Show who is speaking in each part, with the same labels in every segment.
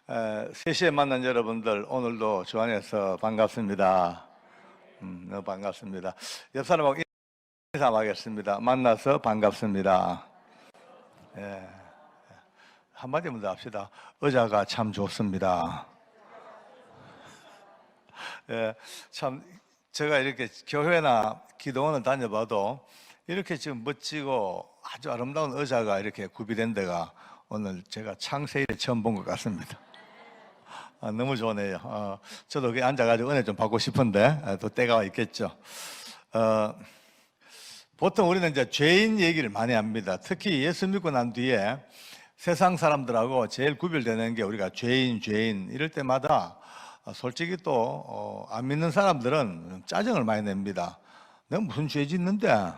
Speaker 1: 3시에 만난 여러분들, 오늘도 주 안에서 반갑습니다. 너무 반갑습니다. 옆 사람하고 인사하겠습니다. 만나서 반갑습니다. 예, 한마디 먼저 합시다. 의자가 참 좋습니다. 참, 제가 이렇게 교회나 기도원을 다녀봐도 이렇게 지금 멋지고 아주 아름다운 의자가 이렇게 구비된 데가 오늘 제가 창세일에 처음 본 것 같습니다. 너무 좋네요. 저도 여기 앉아가지고 은혜 좀 받고 싶은데 또 때가 있겠죠. 보통 우리는 이제 죄인 얘기를 많이 합니다. 특히 예수 믿고 난 뒤에 세상 사람들하고 제일 구별되는 게 우리가 죄인 이럴 때마다 솔직히 또 안 믿는 사람들은 짜증을 많이 냅니다. 내가 무슨 죄 짓는데?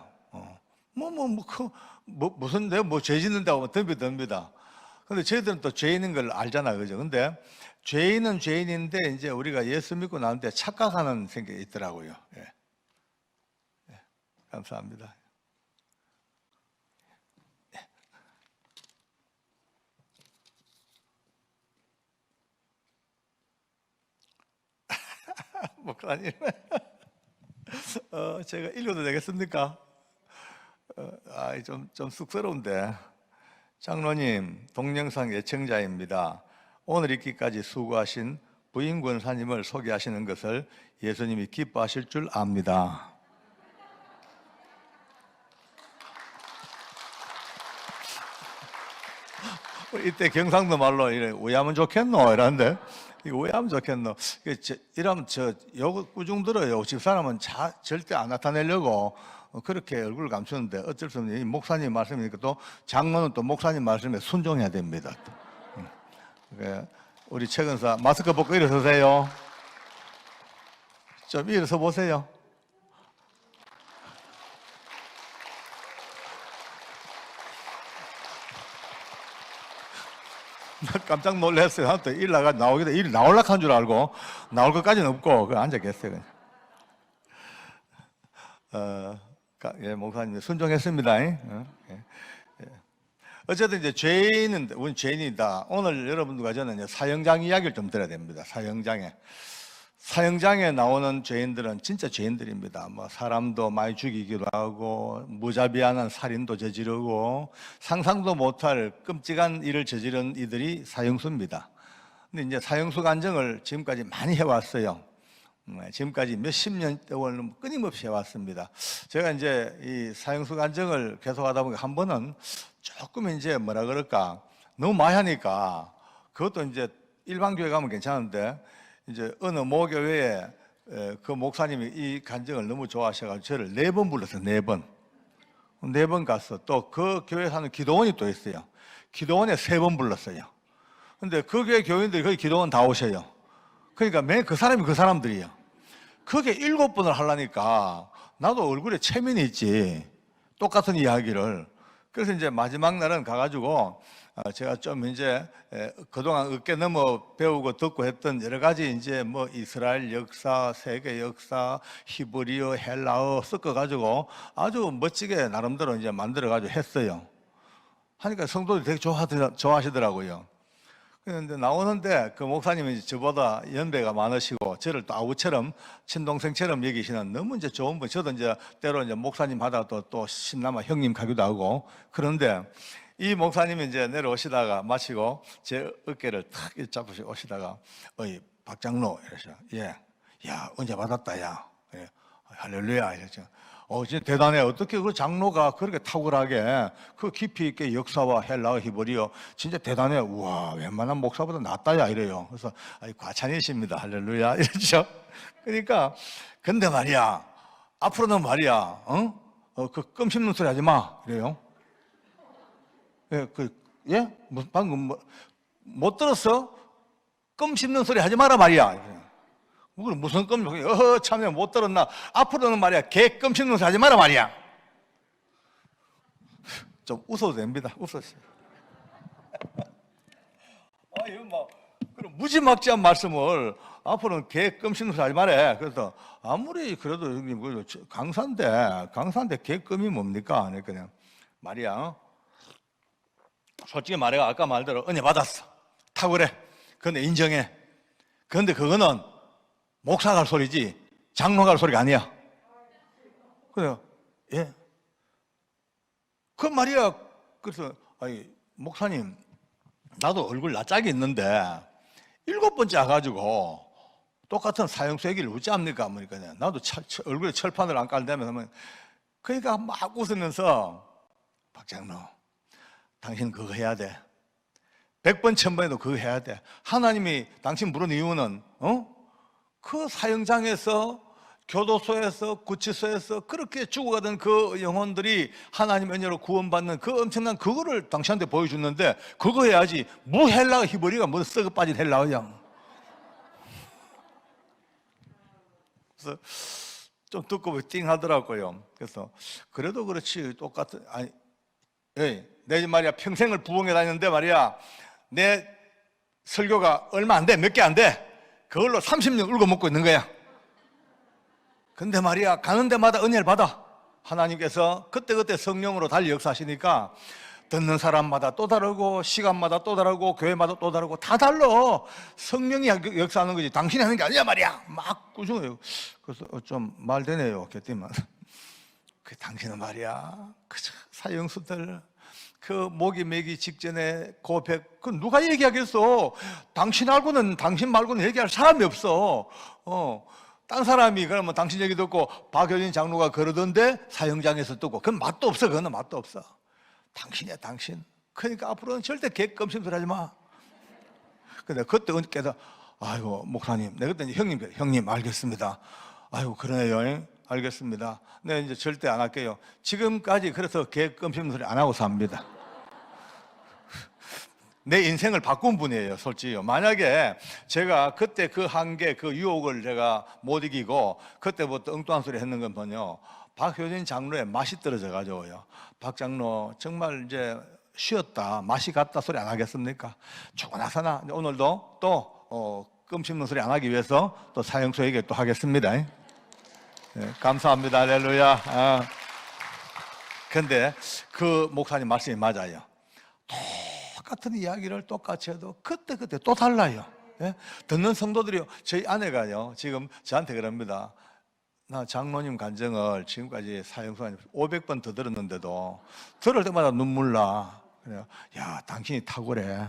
Speaker 1: 무슨 내가 뭐 죄 짓는다고 덤비다. 근데 저희들은 또 죄인인 걸 알잖아요, 그죠? 근데 죄인은 죄인인데 이제 우리가 예수 믿고 나는데 착각하는 생각이 있더라고요. 예. 감사합니다. 목사님, 제가 읽어도 되겠습니까? 좀 쑥스러운데. 장로님, 동영상 예청자입니다. 오늘 읽기까지 수고하신 부인 권사님을 소개하시는 것을 예수님이 기뻐하실 줄 압니다. 이때 경상도 말로 이래 오야면 좋겠노 이러는데, 이거 오야면 좋겠노. 이러면 요거 꾸중 들어요. 집사람은 절대 안 나타내려고 그렇게 얼굴을 감추는데 어쩔 수 없는 목사님 말씀이니까 또 장로는 또 목사님 말씀에 순종해야 됩니다. 우리 최근사 마스크 벗고 일어서세요. 좀 일어서 보세요. 깜짝 놀랐어요. 한테 일 나오기도 일 나올락 한 줄 알고 나올 것까지는 없고 그 앉아 계세요. 목사님 순종했습니다. 어쨌든 이제 죄인은 우리 죄인이다. 오늘 여러분들과 저는 사형장 이야기를 좀 들어야 됩니다. 사형장에 나오는 죄인들은 진짜 죄인들입니다. 뭐 사람도 많이 죽이기도 하고 무자비한 살인도 저지르고 상상도 못할 끔찍한 일을 저지른 이들이 사형수입니다. 근데 이제 사형수 간정을 지금까지 많이 해왔어요. 지금까지 몇십 년 동안 끊임없이 해왔습니다. 제가 이제 이 사형수 간정을 계속하다 보니까 한 번은 조금 이제 뭐라 그럴까 너무 많이 하니까 그것도 이제 일반 교회 가면 괜찮은데 이제 어느 모교회에 그 목사님이 이 간증을 너무 좋아하셔가지고 저를 4번 불렀어요. 4번. 4번 가서 또 그 교회 사는 기도원이 또 있어요. 기도원에 3번 불렀어요. 근데 그 교회 교인들이 거기 기도원 다 오셔요. 그러니까 매 그 사람이 그 사람들이에요. 그게 7번을 하려니까 나도 얼굴에 체면이 있지. 똑같은 이야기를. 그래서 이제 마지막 날은 가가지고 제가 좀 이제 그동안 어깨 넘어 배우고 듣고 했던 여러 가지 이제 뭐 이스라엘 역사, 세계 역사, 히브리어, 헬라어 섞어가지고 아주 멋지게 나름대로 이제 만들어가지고 했어요. 하니까 성도들이 되게 좋아하시더라고요. 그런데 나오는데 그 목사님이 저보다 연배가 많으시고 저를 또 아우처럼 친동생처럼 여기시는 너무 이제 좋은 분. 저도 이제 때로 이제 목사님 하다가 또 신남아 형님 가기도 하고. 그런데 이 목사님이 이제 내려오시다가 마치고 제 어깨를 탁 잡으시고 오시다가 어이 박 장로 이러셔. 예, 야 언제 받았다 야. 예, 할렐루야 이러죠. 진짜 대단해. 어떻게 그 장로가 그렇게 탁월하게 그 깊이 있게 역사와 헬라어 히브리어 진짜 대단해. 우와, 웬만한 목사보다 낫다야 이래요. 그래서 과찬이십니다. 할렐루야 이러죠. 그러니까 근데 말이야 앞으로는 말이야 그 껌 씹는 소리 하지 마 이래요. 예? 방금 못 들었어? 껌 씹는 소리 하지 마라 말이야. 무슨 껌? 참 못 들었나? 앞으로는 말이야 개 껌 씹는 소리 하지 마라 말이야. 좀 웃어도 됩니다. 웃었어요. 이거 뭐 그런 무지막지한 말씀을 앞으로는 개 껌 씹는 소리 하지 말래. 그래서 아무리 그래도 형님 강산데 개 껌이 뭡니까? 그냥 말이야. 솔직히 말해 아까 말대로 은혜 받았어. 탁월해. 근데 인정해. 그런데 그거는 목사가 할 소리지 장로가 할 소리가 아니야. 그래요. 예. 그 말이야. 그래서 아니 목사님 나도 얼굴 낯짝이 있는데 7번째 와가지고 똑같은 사형수 얘기를 어찌합니까? 그러니까 나도 얼굴에 철판을 안 깔다면 하면 그러니까 막 웃으면서 박장로 당신 그거 해야 돼. 100번 1000번에도 그거 해야 돼. 하나님이 당신 부른 이유는 그 사형장에서 교도소에서 구치소에서 그렇게 죽어가던 그 영혼들이 하나님 은혜로 구원받는 그 엄청난 그거를 당신한테 보여줬는데 그거 해야지 뭐 헬라가 히브리가 뭐 썩어 빠진 헬라야. 그래서 좀 듣고 띵 하더라고요. 그래서 그래도 그렇지 똑같은 아니 내 말이야 평생을 부흥해 다녔는데 말이야 내 설교가 얼마 안 돼 몇 개 안 돼 그걸로 30년 울고 먹고 있는 거야. 근데 말이야 가는 데마다 은혜를 받아. 하나님께서 그때그때 성령으로 달리 역사하시니까 듣는 사람마다 또 다르고 시간마다 또 다르고 교회마다 또 다르고 다 달라. 성령이 역사하는 거지 당신이 하는 게 아니야 말이야. 막 꾸중해요. 그래서 좀 말되네요 개띠만. 그 당신은 말이야 그저 사형수들 그 목이 매기 직전에 고백 그 누가 얘기하겠어. 당신 말고는 얘기할 사람이 없어. 딴 사람이 그러면 당신 얘기 듣고 박효진 장로가 그러던데 사형장에서 듣고 그건 맛도 없어. 그거는 맛도 없어. 당신이야 당신. 그러니까 앞으로는 절대 개껌심술 하지 마. 근데 그때 깨달아 아이고 목사님 내가 그때 형님 알겠습니다. 아이고 그러네요. 알겠습니다. 네 이제 절대 안 할게요. 지금까지 그래서 개껌심술 안 하고 삽니다. 내 인생을 바꾼 분이에요 솔직히. 만약에 제가 그때 그 한계 그 유혹을 제가 못 이기고 그때부터 엉뚱한 소리 했는 건 뭐냐 박효진 장로의 맛이 떨어져 가지고요 박 장로 정말 이제 쉬었다 맛이 갔다 소리 안 하겠습니까? 죽고 나서나 오늘도 또 껌 씹는 소리 안 하기 위해서 또 사형수 얘기 또 하겠습니다. 네, 감사합니다. 할렐루야. 근데 그 목사님 말씀이 맞아요. 똑같은 이야기를 똑같이 해도 그때 또 달라요. 예? 듣는 성도들이요. 저희 아내가요 지금 저한테 그럽니다. 나 장로님 간증을 지금까지 사형수님 500번 더 들었는데도 들을 때마다 눈물 나. 그래요. 야 당신이 탁월해.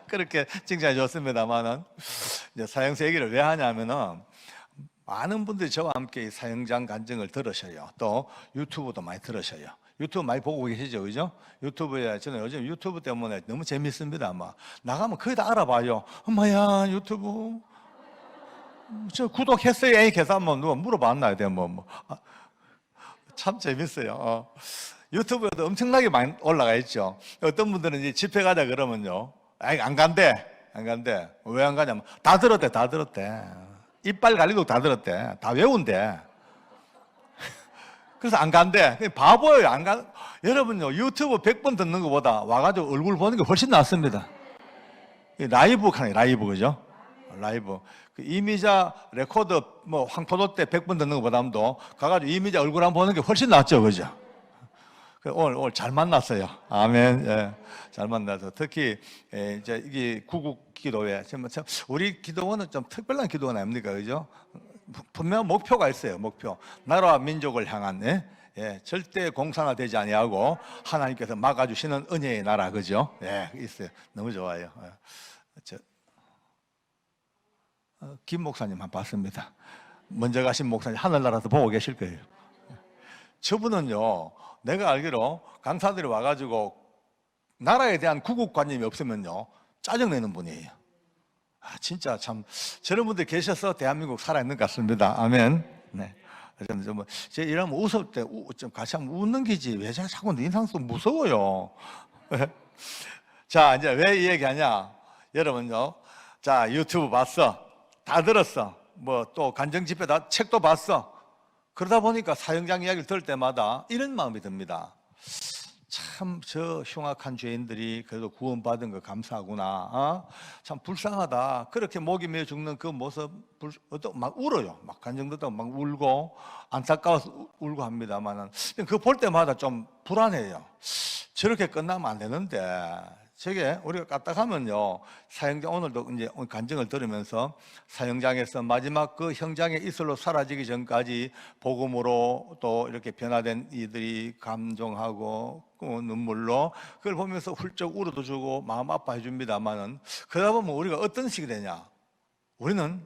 Speaker 1: 그렇게 칭찬해 줬습니다만은 이제 사형수 얘기를 왜 하냐면은 많은 분들이 저와 함께 사형장 간증을 들으셔요. 또 유튜브도 많이 들으셔요. 유튜브 많이 보고 계시죠, 그죠? 유튜브에 저는 요즘 유튜브 때문에 너무 재밌습니다. 아마 나가면 거의 다 알아봐요. 엄마야 유튜브 저 구독했어요? 에이 계산 뭐 누가 물어봤나요? 참 재밌어요. 유튜브에도 엄청나게 많이 올라가 있죠. 어떤 분들은 이제 집회 가자 그러면요, 아이 안 간대. 왜 안 가냐면 다 들었대. 이빨 갈리도 다 들었대. 다 외운대. 그래서 안 간대. 바보예요. 안 가. 여러분요, 유튜브 100번 듣는 것보다 와가지고 얼굴 보는 게 훨씬 낫습니다. 라이브 하네, 라이브, 그죠? 라이브. 그 이미자 레코드, 황포도 때 100번 듣는 것보다도 가가지고 이미자 얼굴 한번 보는 게 훨씬 낫죠, 그죠? 오늘 잘 만났어요. 아멘. 예, 잘 만나서 특히 이제 이게 구국 기도회, 참 우리 기도원은 좀 특별한 기도원 아닙니까, 그죠? 분명 목표가 있어요. 목표. 나라와 민족을 향한 절대 공산화되지 아니하고 하나님께서 막아주시는 은혜의 나라, 그죠? 예, 있어요. 너무 좋아요. 김 목사님 한 봤습니다. 먼저 가신 목사님 하늘나라에서 보고 계실 거예요. 저분은요, 내가 알기로 강사들이 와가지고 나라에 대한 구국관념이 없으면요 짜증내는 분이에요. 진짜 참 저런 분들 계셔서 대한민국 살아있는 것 같습니다. 아멘. 네. 제 이러면 웃을 때 좀 같이 한번 웃는 기지 왜 자꾸 인상 속 무서워요. 자 이제 왜 이 얘기하냐? 여러분요, 자 유튜브 봤어, 다 들었어, 뭐 또 간증 집회 다 책도 봤어. 그러다 보니까 사형장 이야기를 들을 때마다 이런 마음이 듭니다. 참 저 흉악한 죄인들이 그래도 구원받은 거 감사하구나. 참 불쌍하다. 그렇게 목이 메어 죽는 그 모습 막 울어요. 막 간증 듣다가 막 울고 안타까워서 울고 합니다만 그거 볼 때마다 좀 불안해요. 저렇게 끝나면 안 되는데 저게 우리가 까딱하면요, 사형장 오늘도 이제 간증을 들으면서 사형장에서 마지막 그 형장의 이슬로 사라지기 전까지 복음으로 또 이렇게 변화된 이들이 감동하고 눈물로 그걸 보면서 훌쩍 울어도 주고 마음 아파해 줍니다만은, 그러다 보면 우리가 어떤 식이 되냐, 우리는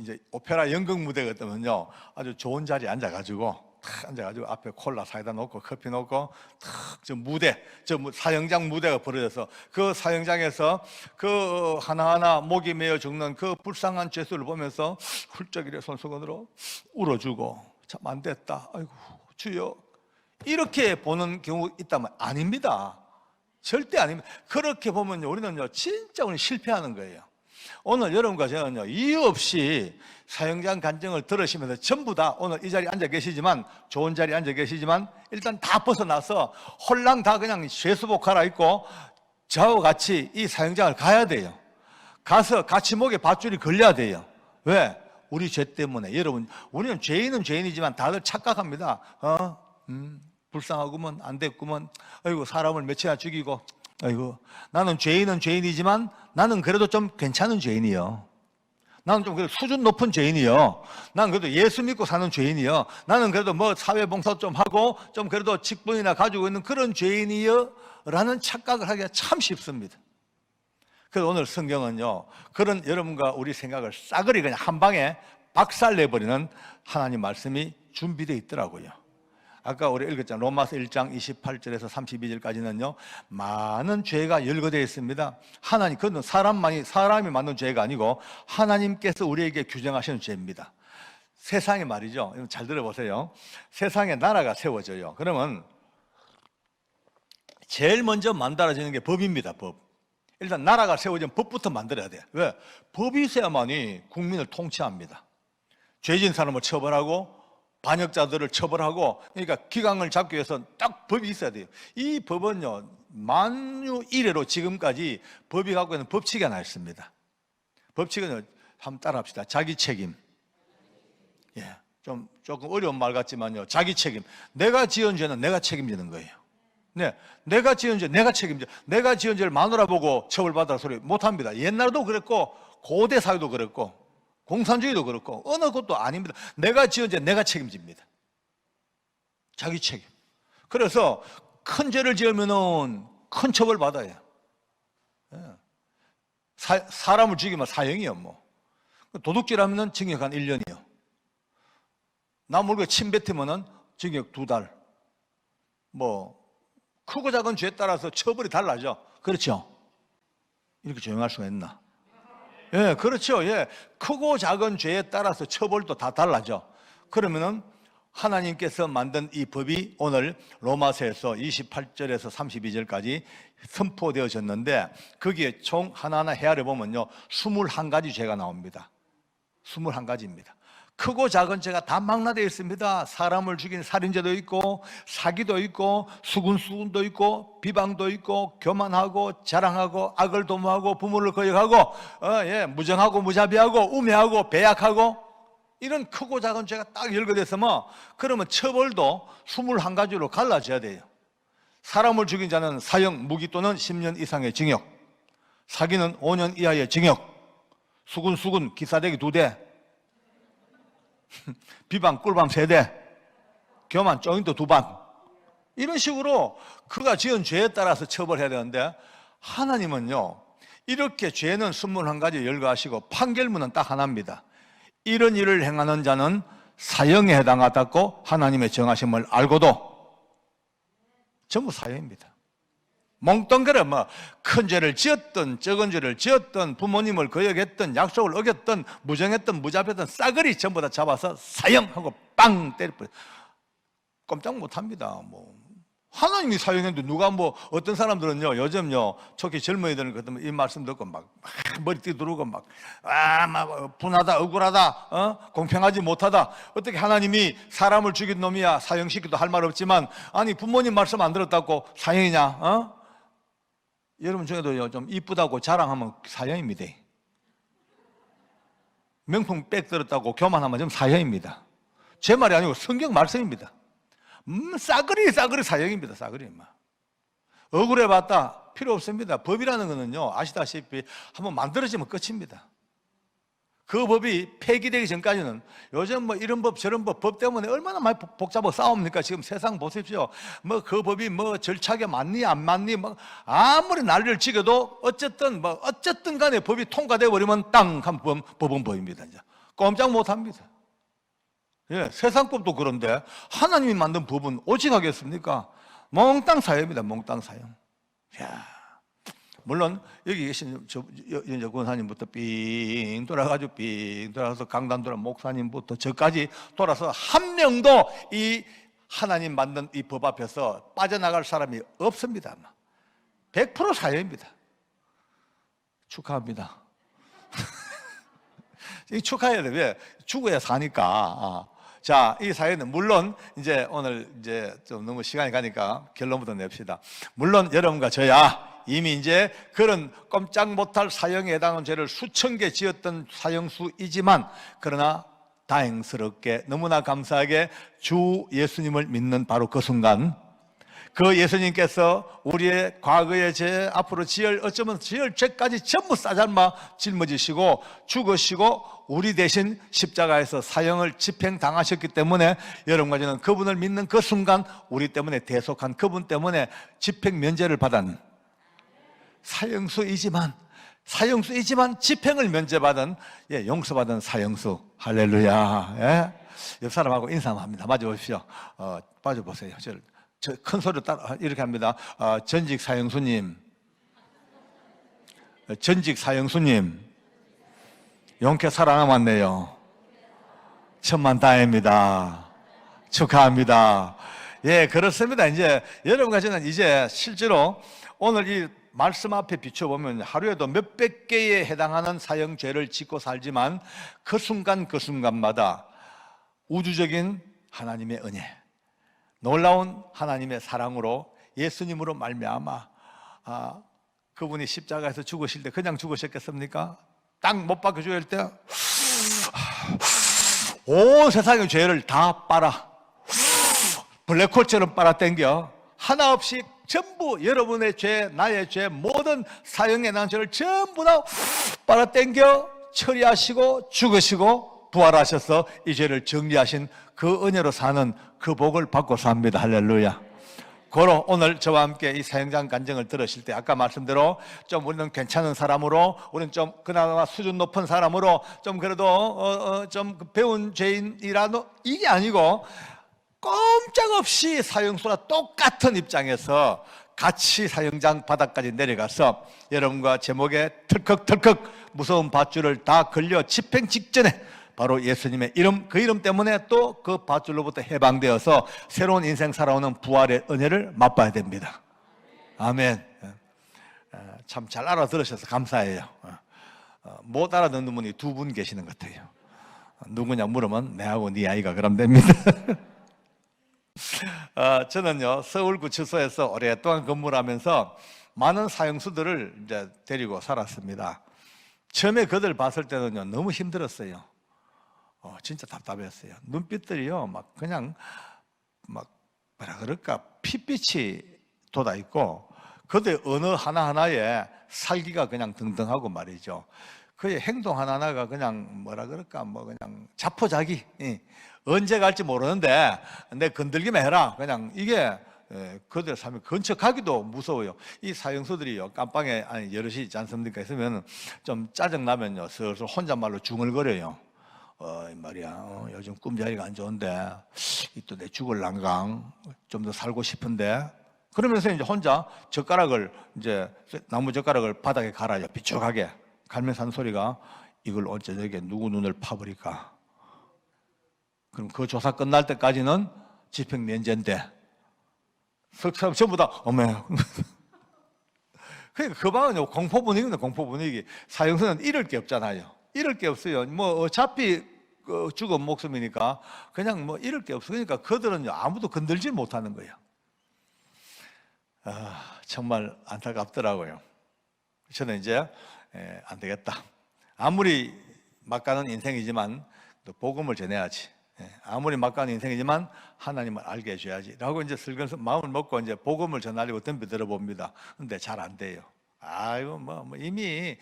Speaker 1: 이제 오페라 연극 무대 같으면요, 아주 좋은 자리에 앉아가지고 탁 앉아가지고 앞에 콜라 사이다 놓고 커피 놓고 탁 저 무대, 사형장 무대가 벌어져서 그 사형장에서 그 하나하나 목이 메어 죽는 그 불쌍한 죄수를 보면서 훌쩍 이래 손수건으로 울어주고, 참 안 됐다, 아이고 주여, 이렇게 보는 경우 있다면 아닙니다. 절대 아닙니다. 그렇게 보면요, 우리는요 진짜 우리 실패하는 거예요. 오늘 여러분과 저는요, 이유 없이 사형장 간증을 들으시면서 전부 다 오늘 이 자리에 앉아 계시지만, 좋은 자리에 앉아 계시지만, 일단 다 벗어나서 홀랑 다 그냥 죄수복 갈아입고 저와 같이 이 사형장을 가야 돼요. 가서 같이 목에 밧줄이 걸려야 돼요. 왜? 우리 죄 때문에. 여러분, 우리는 죄인은 죄인이지만 다들 착각합니다. 불쌍하구먼, 안 됐구먼, 아이고 사람을 며칠이나 죽이고, 아이고 나는 죄인은 죄인이지만 나는 그래도 좀 괜찮은 죄인이요, 나는 좀 그래도 수준 높은 죄인이요, 나는 그래도 예수 믿고 사는 죄인이요, 나는 그래도 뭐 사회봉사 좀 하고 좀 그래도 직분이나 가지고 있는 그런 죄인이요 라는 착각을 하기가 참 쉽습니다. 그래서 오늘 성경은요, 그런 여러분과 우리 생각을 싸그리 그냥 한 방에 박살내버리는 하나님 말씀이 준비되어 있더라고요. 아까 우리 읽었잖아요. 로마서 1장 28절에서 32절까지는요 많은 죄가 열거되어 있습니다. 하나님, 그건 사람이 만든 죄가 아니고 하나님께서 우리에게 규정하시는 죄입니다. 세상에 말이죠, 잘 들어보세요. 세상에 나라가 세워져요. 그러면 제일 먼저 만들어지는 게 법입니다. 법. 일단 나라가 세워지면 법부터 만들어야 돼요. 왜? 법이 있어야만이 국민을 통치합니다. 죄진 사람을 처벌하고 반역자들을 처벌하고, 그러니까 기강을 잡기 위해서 딱 법이 있어야 돼요. 이 법은요 만유 이래로 지금까지 법이 갖고 있는 법칙이 하나 있습니다. 법칙은 한번 따라합시다. 자기 책임. 예, 조금 어려운 말 같지만요, 자기 책임. 내가 지은 죄는 내가 책임지는 거예요. 네, 내가 지은 죄 내가 책임져. 내가 지은 죄를 마누라 보고 처벌받으라 소리 못합니다. 옛날도 그랬고 고대 사회도 그랬고 공산주의도 그렇고 어느 것도 아닙니다. 내가 지은 죄 내가 책임집니다. 자기 책임. 그래서 큰 죄를 지으면은 큰 처벌 받아요. 사람을 죽이면 사형이요. 뭐 도둑질하면은 징역 한 1년이요. 남 물건에 침 뱉으면은 징역 2달. 뭐 크고 작은 죄에 따라서 처벌이 달라져. 그렇죠? 이렇게 조용할 수가 있나? 예, 그렇죠. 예, 크고 작은 죄에 따라서 처벌도 다 달라져. 그러면은 하나님께서 만든 이 법이 오늘 로마서에서 28절에서 32절까지 선포되어졌는데, 거기에 총 하나하나 헤아려 보면요 21가지 죄가 나옵니다. 21가지입니다. 크고 작은 죄가 다 망라되어 있습니다. 사람을 죽인 살인죄도 있고, 사기도 있고, 수군수군도 있고, 비방도 있고, 교만하고, 자랑하고, 악을 도모하고, 부모를 거역하고, 무정하고, 무자비하고, 우매하고, 배약하고, 이런 크고 작은 죄가 딱 열거됐으면, 그러면 처벌도 21가지로 갈라져야 돼요. 사람을 죽인 자는 사형, 무기 또는 10년 이상의 징역, 사기는 5년 이하의 징역, 수군, 기사대기 2대, 비방 꿀밤 3대, 교만 쪼인도 2방, 이런 식으로 그가 지은 죄에 따라서 처벌해야 되는데, 하나님은요 이렇게 죄는 21가지 열거하시고 판결문은 딱 하나입니다. 이런 일을 행하는 자는 사형에 해당하다고 하나님의 정하심을 알고도 전부 사형입니다. 멍덩그려 큰 죄를 지었던 적은 죄를 지었던 부모님을 거역했던 약속을 어겼던 무정했던 무자비했던 싸그리 전부 다 잡아서 사형하고 빵 때려버려. 꼼짝 못합니다. 하나님이 사형했는데 누가 어떤 사람들은요 요즘요 특히 젊은이들 같으면 이 말씀 듣고 막 머리 띠두르고 막 분하다, 억울하다, 공평하지 못하다, 어떻게 하나님이 사람을 죽인 놈이야 사형시키도 할 말 없지만, 아니 부모님 말씀 안 들었다고 사형이냐? 여러분 중에도 좀 이쁘다고 자랑하면 사형입니다. 명품 백 들었다고 교만하면 좀 사형입니다. 제 말이 아니고 성경 말씀입니다. 싸그리 사형입니다. 싸그리. 억울해봤다, 필요 없습니다. 법이라는 거는요, 아시다시피 한번 만들어지면 끝입니다. 그 법이 폐기되기 전까지는 요즘 뭐 이런 법 저런 법 때문에 얼마나 많이 복잡하고 싸웁니까? 지금 세상 보십시오. 뭐 그 법이 뭐 절차게 맞니 안 맞니 뭐 아무리 난리를 치겨도 어쨌든 간에 법이 통과돼 버리면 땅 한 법은 법입니다. 이제 꼼짝 못 합니다. 예, 세상 법도 그런데 하나님이 만든 법은 오직 하겠습니까? 몽땅 사형입니다. 몽땅 사형. 야. 물론 여기 계신 윤재 권사님부터 삥 돌아가지고 삥 돌아가서 강단도라 목사님부터 저까지 돌아서 한 명도 이 하나님 만든 이 법 앞에서 빠져나갈 사람이 없습니다. 100% 사형입니다. 축하합니다. 이 축하해야 돼. 왜? 죽어야 사니까. 자, 이 사회는 물론 이제 오늘 이제 좀 너무 시간이 가니까 결론부터 냅시다. 물론 여러분과 저야 이미 이제 그런 꼼짝 못할 사형에 해당하는 죄를 수천 개 지었던 사형수이지만, 그러나 다행스럽게 너무나 감사하게 주 예수님을 믿는 바로 그 순간, 그 예수님께서 우리의 과거의 죄, 앞으로 어쩌면 지을 죄까지 전부 싸잘마 짊어지시고 죽으시고 우리 대신 십자가에서 사형을 집행당하셨기 때문에 여러분과 저는 그분을 믿는 그 순간 우리 때문에 대속한 그분 때문에 집행 면제를 받은 사형수이지만 집행을 면제받은, 용서받은 사형수. 할렐루야. 예? 옆 사람하고 인사합니다. 맞아보십시오. 맞아보세요. 저 큰 소리로 따라 이렇게 합니다. 전직 사형수님, 용케 살아남았네요. 천만다행입니다. 축하합니다. 예, 그렇습니다. 이제 여러분과 저는 이제 실제로 오늘 이 말씀 앞에 비춰보면 하루에도 몇백 개에 해당하는 사형죄를 짓고 살지만 그 순간마다 우주적인 하나님의 은혜, 놀라운 하나님의 사랑으로 예수님으로 말미암아 그분이 십자가에서 죽으실 때 그냥 죽으셨겠습니까? 땅 못 박혀 죽을 때 온 세상의 죄를 다 블랙홀처럼 빨아당겨 하나 없이 전부 여러분의 죄, 나의 죄, 모든 사형에 대한 죄를 전부 다 빨아당겨 처리하시고 죽으시고 부활하셔서 이 죄를 정리하신 그 은혜로 사는 그 복을 받고 삽니다. 할렐루야. 고로 오늘 저와 함께 이 사형장 간증을 들으실 때 아까 말씀대로 좀 우리는 괜찮은 사람으로, 우리는 좀 그나마 수준 높은 사람으로 좀 그래도 좀 배운 죄인이라도 이게 아니고 꼼짝없이 사형수와 똑같은 입장에서 같이 사형장 바닥까지 내려가서 여러분과 제목에 털컥털컥 무서운 밧줄을 다 걸려 집행 직전에 바로 예수님의 이름, 그 이름 때문에 또 그 밧줄로부터 해방되어서 새로운 인생 살아오는 부활의 은혜를 맛봐야 됩니다. 아멘. 참 잘 알아들으셔서 감사해요. 못 알아듣는 분이 두 분 계시는 것 같아요. 누구냐 물으면 내하고 네 아이가 그럼 됩니다. 저는요 서울구치소에서 오랫동안 근무를 하면서 많은 사형수들을 이제 데리고 살았습니다. 처음에 그들 봤을 때는요 너무 힘들었어요. 진짜 답답했어요. 눈빛들이요 막 그냥 막 뭐라 그럴까 핏빛이 돋아 있고 그들 언어 하나하나에 살기가 그냥 등등하고 말이죠. 그의 행동 하나하나가 그냥 뭐라 그럴까 뭐 그냥 자포자기. 언제 갈지 모르는데 내 건들기만 해라. 그냥 이게 그들 삶에 근처 가기도 무서워요. 이 사형수들이요 깜빵에 여럿이 있지 않습니까? 있으면 좀 짜증나면요 슬슬 혼잣말로 중얼거려요. 말이야 요즘 꿈자리가 안 좋은데 또 내 죽을랑강 좀 더 살고 싶은데, 그러면서 이제 혼자 젓가락을 이제 나무 젓가락을 바닥에 갈아요. 비쭉하게 갈면서 하는 소리가 이걸 오늘 저녁에 누구 눈을 파버릴까? 그럼 그 조사 끝날 때까지는 집행 면제인데 사람 전부 다 어머. 그러니까 그 방은 공포 분위기입니다. 공포 분위기. 사형수는 잃을 게 없잖아요. 잃을 게 없어요. 뭐 어차피 죽은 목숨이니까 그냥 뭐 잃을 게 없어. 그러니까 그들은 아무도 건들지 못하는 거예요. 정말 안타깝더라고요. 저는 이제 안 되겠다. 아무리 막가는 인생이지만 또 복음을 전해야지. 아무리 막가는 인생이지만 하나님을 알게 해줘야지 라고 이제 슬근슬 마음을 먹고 이제 복음을 전하려고 덤벼들어 봅니다. 근데 잘 안 돼요. 아이고 뭐 이미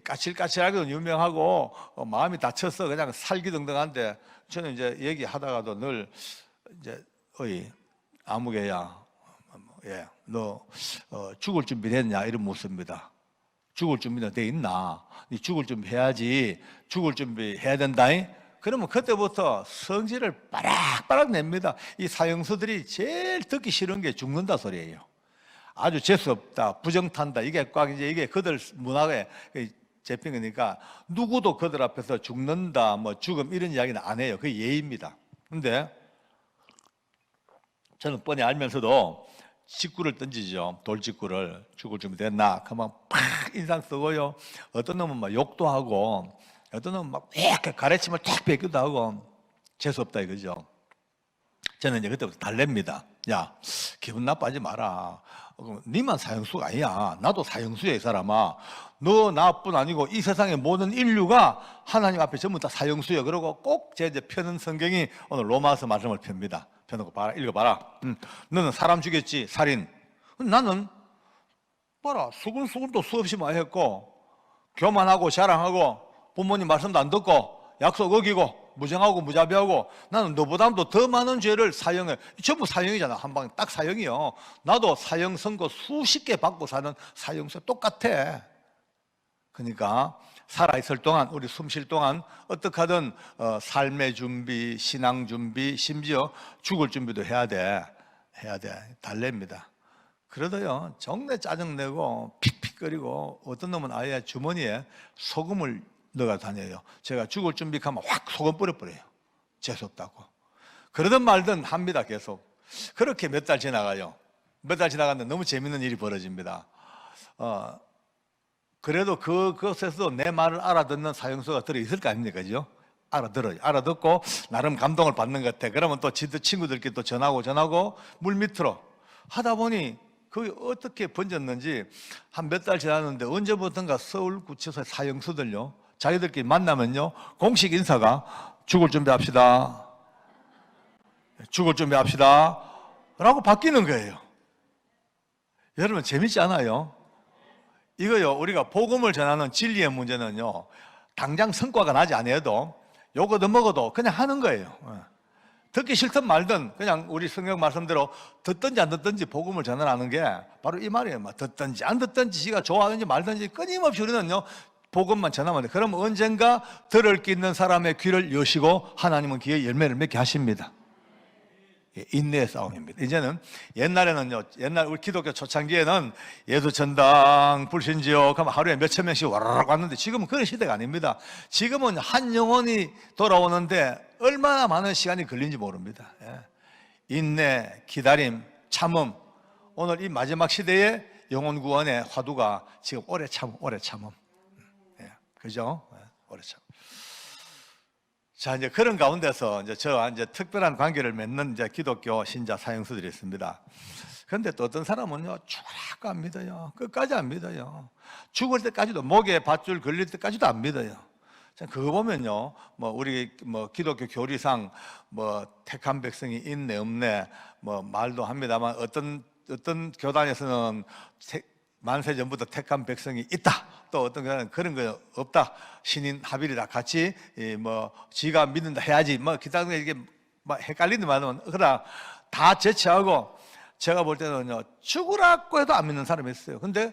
Speaker 1: 까칠까칠하게 유명하고 마음이 다쳐서 그냥 살기등등한데, 저는 이제 얘기하다가도 늘 이제 어이 아무개야, 너 죽을 준비됐냐 이런 묻습니다. 죽을 준비는 돼 있나? 네 죽을 준비해야지. 죽을 준비해야 된다잉. 그러면 그때부터 성질을 빠락빠락 냅니다. 이 사형수들이 제일 듣기 싫은 게 죽는다 소리예요. 아주 재수없다, 부정탄다, 이게 꽉 이제 이게 그들 문화에 잡힌 거니까 누구도 그들 앞에서 죽는다, 뭐 죽음 이런 이야기는 안 해요. 그게 예의입니다. 근데 저는 뻔히 알면서도 직구를 던지죠. 돌직구를. 죽을 준비 됐나? 그만 팍 인상 쓰고요. 어떤 놈은 막 욕도 하고, 어떤 놈은 막 이렇게 가래침을 탁 뺏기도 하고, 재수없다 이거죠. 저는 이제 그때부터 달랩니다. 야, 기분 나빠하지 마라. 니만 사형수가 아니야. 나도 사형수야, 이 사람아. 너 나뿐 아니고 이 세상의 모든 인류가 하나님 앞에 전부 다 사형수야. 그러고 꼭 제 이제 펴는 성경이 오늘 로마서 말씀을 펴니다. 펴놓고 봐라, 읽어봐라. 너는 사람 죽였지, 살인. 나는 봐라, 수근수근도 수없이 많이 했고, 교만하고 자랑하고, 부모님 말씀도 안 듣고, 약속 어기고, 무정하고 무자비하고, 나는 너보다도 더 많은 죄를 사형해. 전부 사형이잖아. 한 방에 딱 사형이요. 나도 사형 선고 수십 개 받고 사는 사형수 똑같아. 그러니까 살아있을 동안, 우리 숨 쉴 동안 어떻게 하든 삶의 준비, 신앙 준비, 심지어 죽을 준비도 해야 돼. 달랩니다. 그러다요, 정내 짜증내고 픽픽거리고, 어떤 놈은 아예 주머니에 소금을 넣어 다녀요. 제가 죽을 준비하면 확 소금 뿌려버려요. 재수없다고. 그러든 말든 합니다. 계속. 그렇게 몇 달 지나가요. 몇 달 지나갔는데 너무 재밌는 일이 벌어집니다. 그래도 그것에서 내 말을 알아듣는 사형수가 들어있을 거 아닙니까? 그죠? 알아들어요. 알아듣고 나름 감동을 받는 것 같아. 그러면 또 친구들끼리 또 전하고 물밑으로 하다 보니 그게 어떻게 번졌는지 한 몇 달 지났는데, 언제부턴가 서울구치소 사형수들요, 자기들끼리 만나면요, 공식 인사가 죽을 준비합시다, 죽을 준비합시다 라고 바뀌는 거예요. 여러분 재밌지 않아요? 이거요, 우리가 복음을 전하는 진리의 문제는요, 당장 성과가 나지 않아도 욕 얻어먹어도 그냥 하는 거예요. 듣기 싫든 말든 그냥 우리 성경 말씀대로 듣든지 안 듣든지 복음을 전하는 게 바로 이 말이에요. 듣든지 안 듣든지, 지가 좋아하든지 말든지 끊임없이 우리는요 복음만 전하면 돼. 그럼 언젠가 들을 게 있는 사람의 귀를 여시고 하나님은 귀에 열매를 맺게 하십니다. 인내의 싸움입니다. 이제는 옛날에는요, 옛날 우리 기독교 초창기에는 예수전당 불신지옥 하면 하루에 몇천 명씩 와라락 왔는데, 지금은 그런 시대가 아닙니다. 지금은 한 영혼이 돌아오는데 얼마나 많은 시간이 걸린지 모릅니다. 인내, 기다림, 참음. 오늘 이 마지막 시대의 영혼 구원의 화두가 지금 오래 참음. 그죠? 오래 참음. 자, 이제 그런 가운데서 이제 저와 이제 특별한 관계를 맺는 이제 기독교 신자 사형수들이 있습니다. 그런데 또 어떤 사람은요, 죽으라고 안 믿어요. 끝까지 안 믿어요. 죽을 때까지도, 목에 밧줄 걸릴 때까지도 안 믿어요. 자, 그거 보면요, 우리 기독교 교리상 택한 백성이 있네 없네 말도 합니다만, 어떤 교단에서는 만세 전부터 택한 백성이 있다, 또 어떤 교단은 그런 거 없다, 신인 합일이다, 같이 지가 믿는다 해야지 기타등 이게 헷갈리는 말은, 그러나 다 제치하고, 제가 볼 때는요, 죽으라고 해도 안 믿는 사람이 있어요. 근데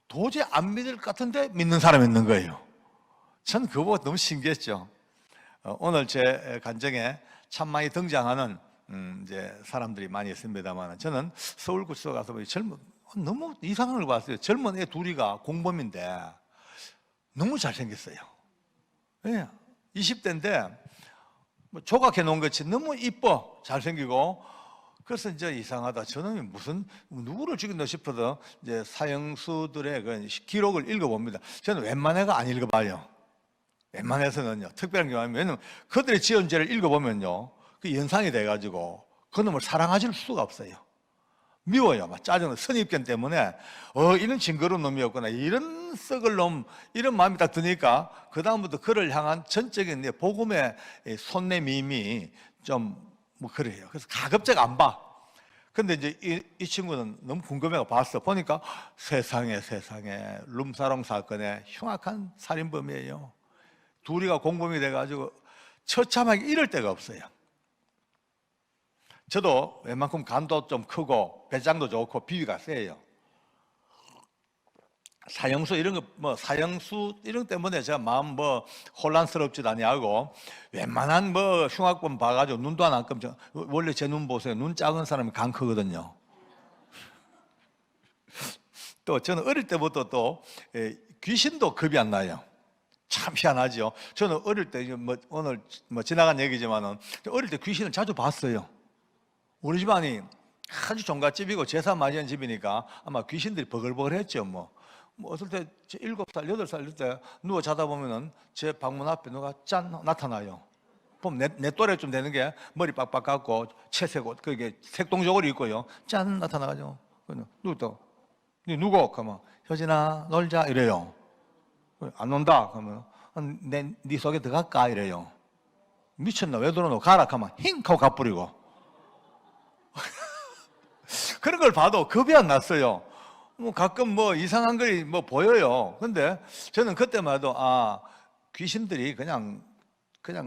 Speaker 1: 도저히 안 믿을 것 같은데 믿는 사람이 있는 거예요. 전 그거 보고 너무 신기했죠. 오늘 제 간증에 참 많이 등장하는 이제 사람들이 많이 있습니다만, 저는 서울구치소 가서 너무 이상한 걸 봤어요. 젊은 애 둘이가 공범인데 너무 잘생겼어요. 20대인데 조각해 놓은 것이 너무 이뻐, 잘생기고. 그래서 이제 이상하다, 저놈이 누구를 죽였나 싶어서 이제 사형수들의 그 기록을 읽어봅니다. 저는 웬만해가 안 읽어봐요. 웬만해서는요, 특별한 경우 아니면, 왜냐면 그들의 지은 죄를 읽어보면요, 그 연상이 돼가지고 그놈을 사랑하실 수가 없어요. 미워요. 막 짜증나. 선입견 때문에 이런 징그러운 놈이었구나, 이런 썩을 놈, 이런 마음이 딱 드니까 그 다음부터 그를 향한 전적인 복음의 손내밈이 좀 뭐 그래요. 그래서 가급적 안 봐. 근데 이제 이 친구는 너무 궁금해가 봤어. 보니까 세상에 룸사롱 사건의 흉악한 살인범이에요. 둘이가 공범이 돼가지고 처참하게 이럴 데가 없어요. 저도 웬만큼 간도 좀 크고 배짱도 좋고 비위가 세요. 사형수 이런 거 사형수 이런 때문에 제가 마음 혼란스럽지도 아니하고, 웬만한 흉악범 봐가지고 눈도 안 감죠. 원래 제 눈 보세요. 눈 작은 사람이 간 크거든요. 또 저는 어릴 때부터 또 귀신도 겁이 안 나요. 참 희한하죠. 저는 어릴 때 오늘 지나간 얘기지만은 어릴 때 귀신을 자주 봤어요. 우리 집안이 아주 종갓집이고 제사 많이 한 집이니까 아마 귀신들이 버글버글했죠. 어떨 때 7살, 8살 이럴 때 누워 자다 보면은 제 방문 앞에 누가 짠 나타나요. 보면 내 또래쯤 되는 게 머리 빡빡 감고 채색 옷, 그게 색동저고리 입고요. 짠 나타나가지고 누구 니 누구? 그러면 효진아 놀자 이래요. 안 논다 그러면 네 속에 들어갈까 이래요. 미쳤나 왜 들어노? 가라 하면 힝 하고 가버리고. 그런 걸 봐도 겁이 안 났어요. 가끔 이상한 걸 보여요. 근데 저는 그때만 해도 귀신들이 그냥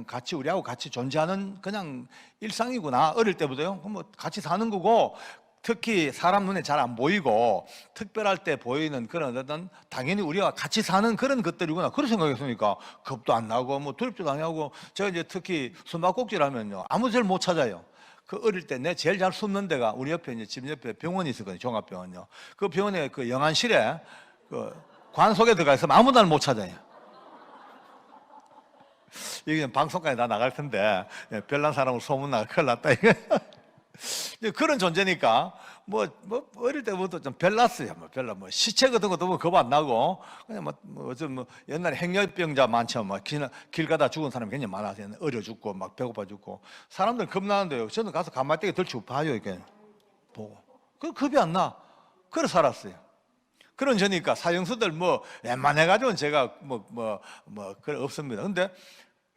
Speaker 1: 같이 우리하고 같이 존재하는 그냥 일상이구나. 어릴 때부터요. 같이 사는 거고, 특히 사람 눈에 잘 안 보이고 특별할 때 보이는 그런 어떤 당연히 우리가 같이 사는 그런 것들이구나. 그런 생각했으니까 겁도 안 나고 두렵지도 않고. 제가 이제 특히 숨바꼭질 하면요, 아무 데를 못 찾아요. 그 어릴 때 내 제일 잘 숨는 데가 우리 옆에 이제 집 옆에 병원이 있었거든요. 종합병원요. 그 병원에 그 영안실에 그 관 속에 들어가 있으면 아무 데를 못 찾아요. 이게 방송까지 다 나갈 텐데 별난 사람으로 소문나가 큰일 났다 이거. 그런 존재니까 어릴 때부터 좀 별났어요. 시체 같은 것도 겁 안 나고, 그냥 옛날에 행렬병자 많죠. 길 가다 죽은 사람이 굉장히 많아서 어려 죽고 배고파 죽고 사람들 겁나는데요. 저는 가서 가마떼기 들치고 봐요. 이렇게 보고 그 겁이 안 나. 그래 살았어요. 그런 저니까 사형수들 웬만해가지고는 제가 그래 없습니다. 근데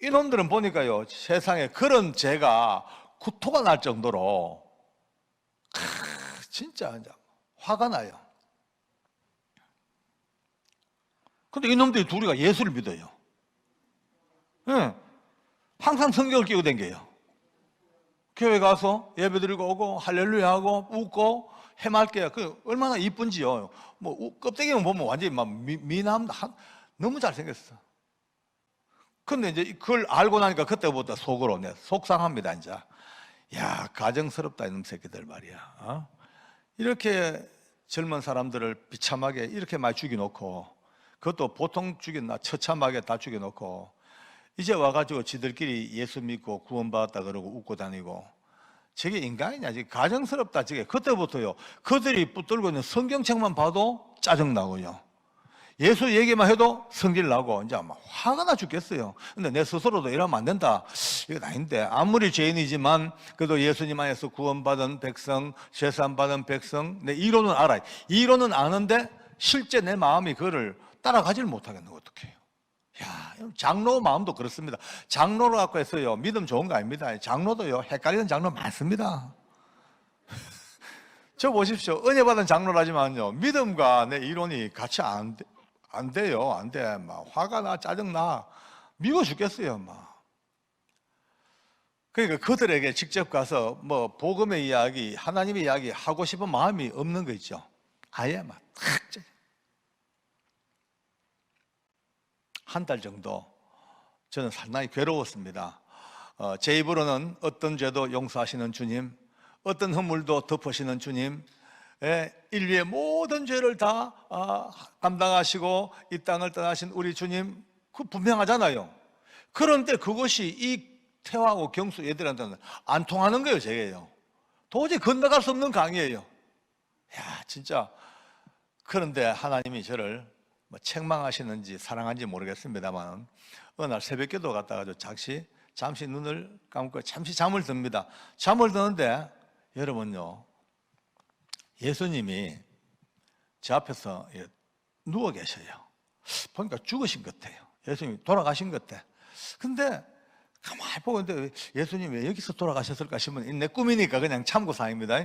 Speaker 1: 이놈들은 보니까요, 세상에 그런 죄가 구토가 날 정도로 진짜 화가 나요. 근데 이놈들이 둘이가 예수를 믿어요. 네. 항상 성경을 끼고 댕겨요. 교회 가서 예배 드리고 오고 할렐루야 하고 웃고 해맑게. 얼마나 이쁜지요. 껍데기만 보면 완전히 미남, 너무 잘생겼어. 근데 이제 그걸 알고 나니까 그때부터 속으로 속상합니다. 이제 야, 가정스럽다 이놈 새끼들 말이야. 이렇게 젊은 사람들을 비참하게 이렇게 많이 죽여놓고, 그것도 보통 죽였나 처참하게 다 죽여놓고 이제 와가지고 지들끼리 예수 믿고 구원받았다 그러고 웃고 다니고, 저게 인간이냐, 저게 가정스럽다. 저게 그때부터요, 그들이 붙들고 있는 성경책만 봐도 짜증나고요, 예수 얘기만 해도 성질 나고 이제 막 화가 나 죽겠어요. 근데 내 스스로도 이러면 안 된다, 이건 아닌데, 아무리 죄인이지만 그래도 예수님 안에서 구원받은 백성, 죄사함 받은 백성, 내 이론은 알아요. 이론은 아는데 실제 내 마음이 그거를 따라가지를 못하겠는 거 어떡해요? 야, 장로 마음도 그렇습니다. 장로로 갖고 해서요, 믿음 좋은 거 아닙니다. 장로도요, 헷갈리는 장로 많습니다. 저 보십시오. 은혜 받은 장로라지만요, 믿음과 내 이론이 같이 안 돼요. 안 돼. 화가 나, 짜증 나, 미워 죽겠어요. 그러니까 그들에게 직접 가서 복음의 이야기, 하나님의 이야기 하고 싶은 마음이 없는 거 있죠. 아예 한 달 정도 저는 상당히 괴로웠습니다. 제 입으로는 어떤 죄도 용서하시는 주님, 어떤 허물도 덮으시는 주님, 인류의 모든 죄를 다 감당하시고 이 땅을 떠나신 우리 주님, 그 분명하잖아요. 그런데 그것이 이 태화하고 경수 얘들한테는 안 통하는 거예요. 제게요, 도저히 건너갈 수 없는 강이에요. 야, 진짜. 그런데 하나님이 저를 책망하시는지 사랑하는지 모르겠습니다만, 어느 날 새벽기도 갔다가 잠시 눈을 감고 잠시 잠을 듭니다. 잠을 드는데 여러분요, 예수님이 제 앞에서 누워 계셔요. 보니까 죽으신 것 같아요. 예수님이 돌아가신 것 같아. 근데 가만히 보고 있는데 예수님이 왜 여기서 돌아가셨을까 싶으면 내 꿈이니까 그냥 참고사항입니다.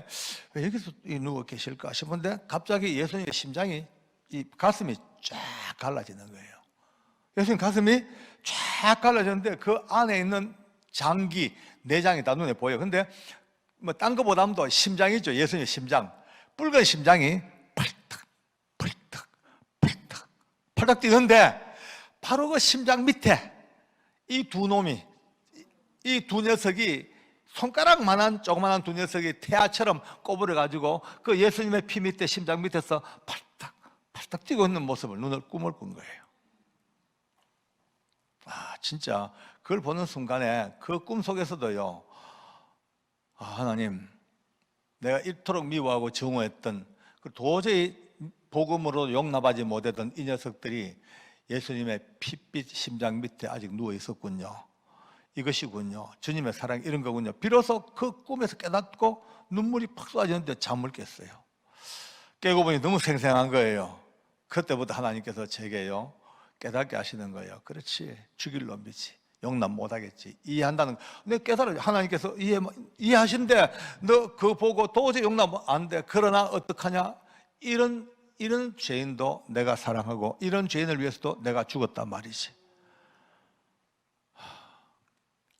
Speaker 1: 왜 여기서 누워 계실까 싶은데 갑자기 예수님의 심장이, 이 가슴이 쫙 갈라지는 거예요. 예수님 가슴이 쫙 갈라졌는데 그 안에 있는 장기, 내장이 다 눈에 보여요. 근데 뭐 딴 거보다도 심장이죠. 예수님의 심장, 붉은 심장이 팔딱 팔딱 팔딱 팔딱 뛰는데 바로 그 심장 밑에 이 두 놈이, 이 두 녀석이, 손가락만한 조그만한 두 녀석이 태아처럼 꼬부려 가지고 그 예수님의 피 밑에, 심장 밑에서 팔딱 팔딱 뛰고 있는 모습을 꿈을 꾼 거예요. 진짜 그걸 보는 순간에 그 꿈 속에서도요, 하나님, 내가 이토록 미워하고 증오했던, 도저히 복음으로 용납하지 못했던 이 녀석들이 예수님의 핏빛 심장 밑에 아직 누워 있었군요. 이것이군요. 주님의 사랑, 이런 거군요. 비로소 그 꿈에서 깨닫고 눈물이 팍 쏟아지는데 잠을 깼어요. 깨고 보니 너무 생생한 거예요. 그때부터 하나님께서 제게요, 깨닫게 하시는 거예요. 그렇지, 죽일 놈이지, 용납 못하겠지, 이해한다는. 내 깨달아, 하나님께서 이해하신데 너 그거 보고 도저히 용납 안 돼. 그러나 어떡하냐, 이런 죄인도 내가 사랑하고 이런 죄인을 위해서도 내가 죽었단 말이지.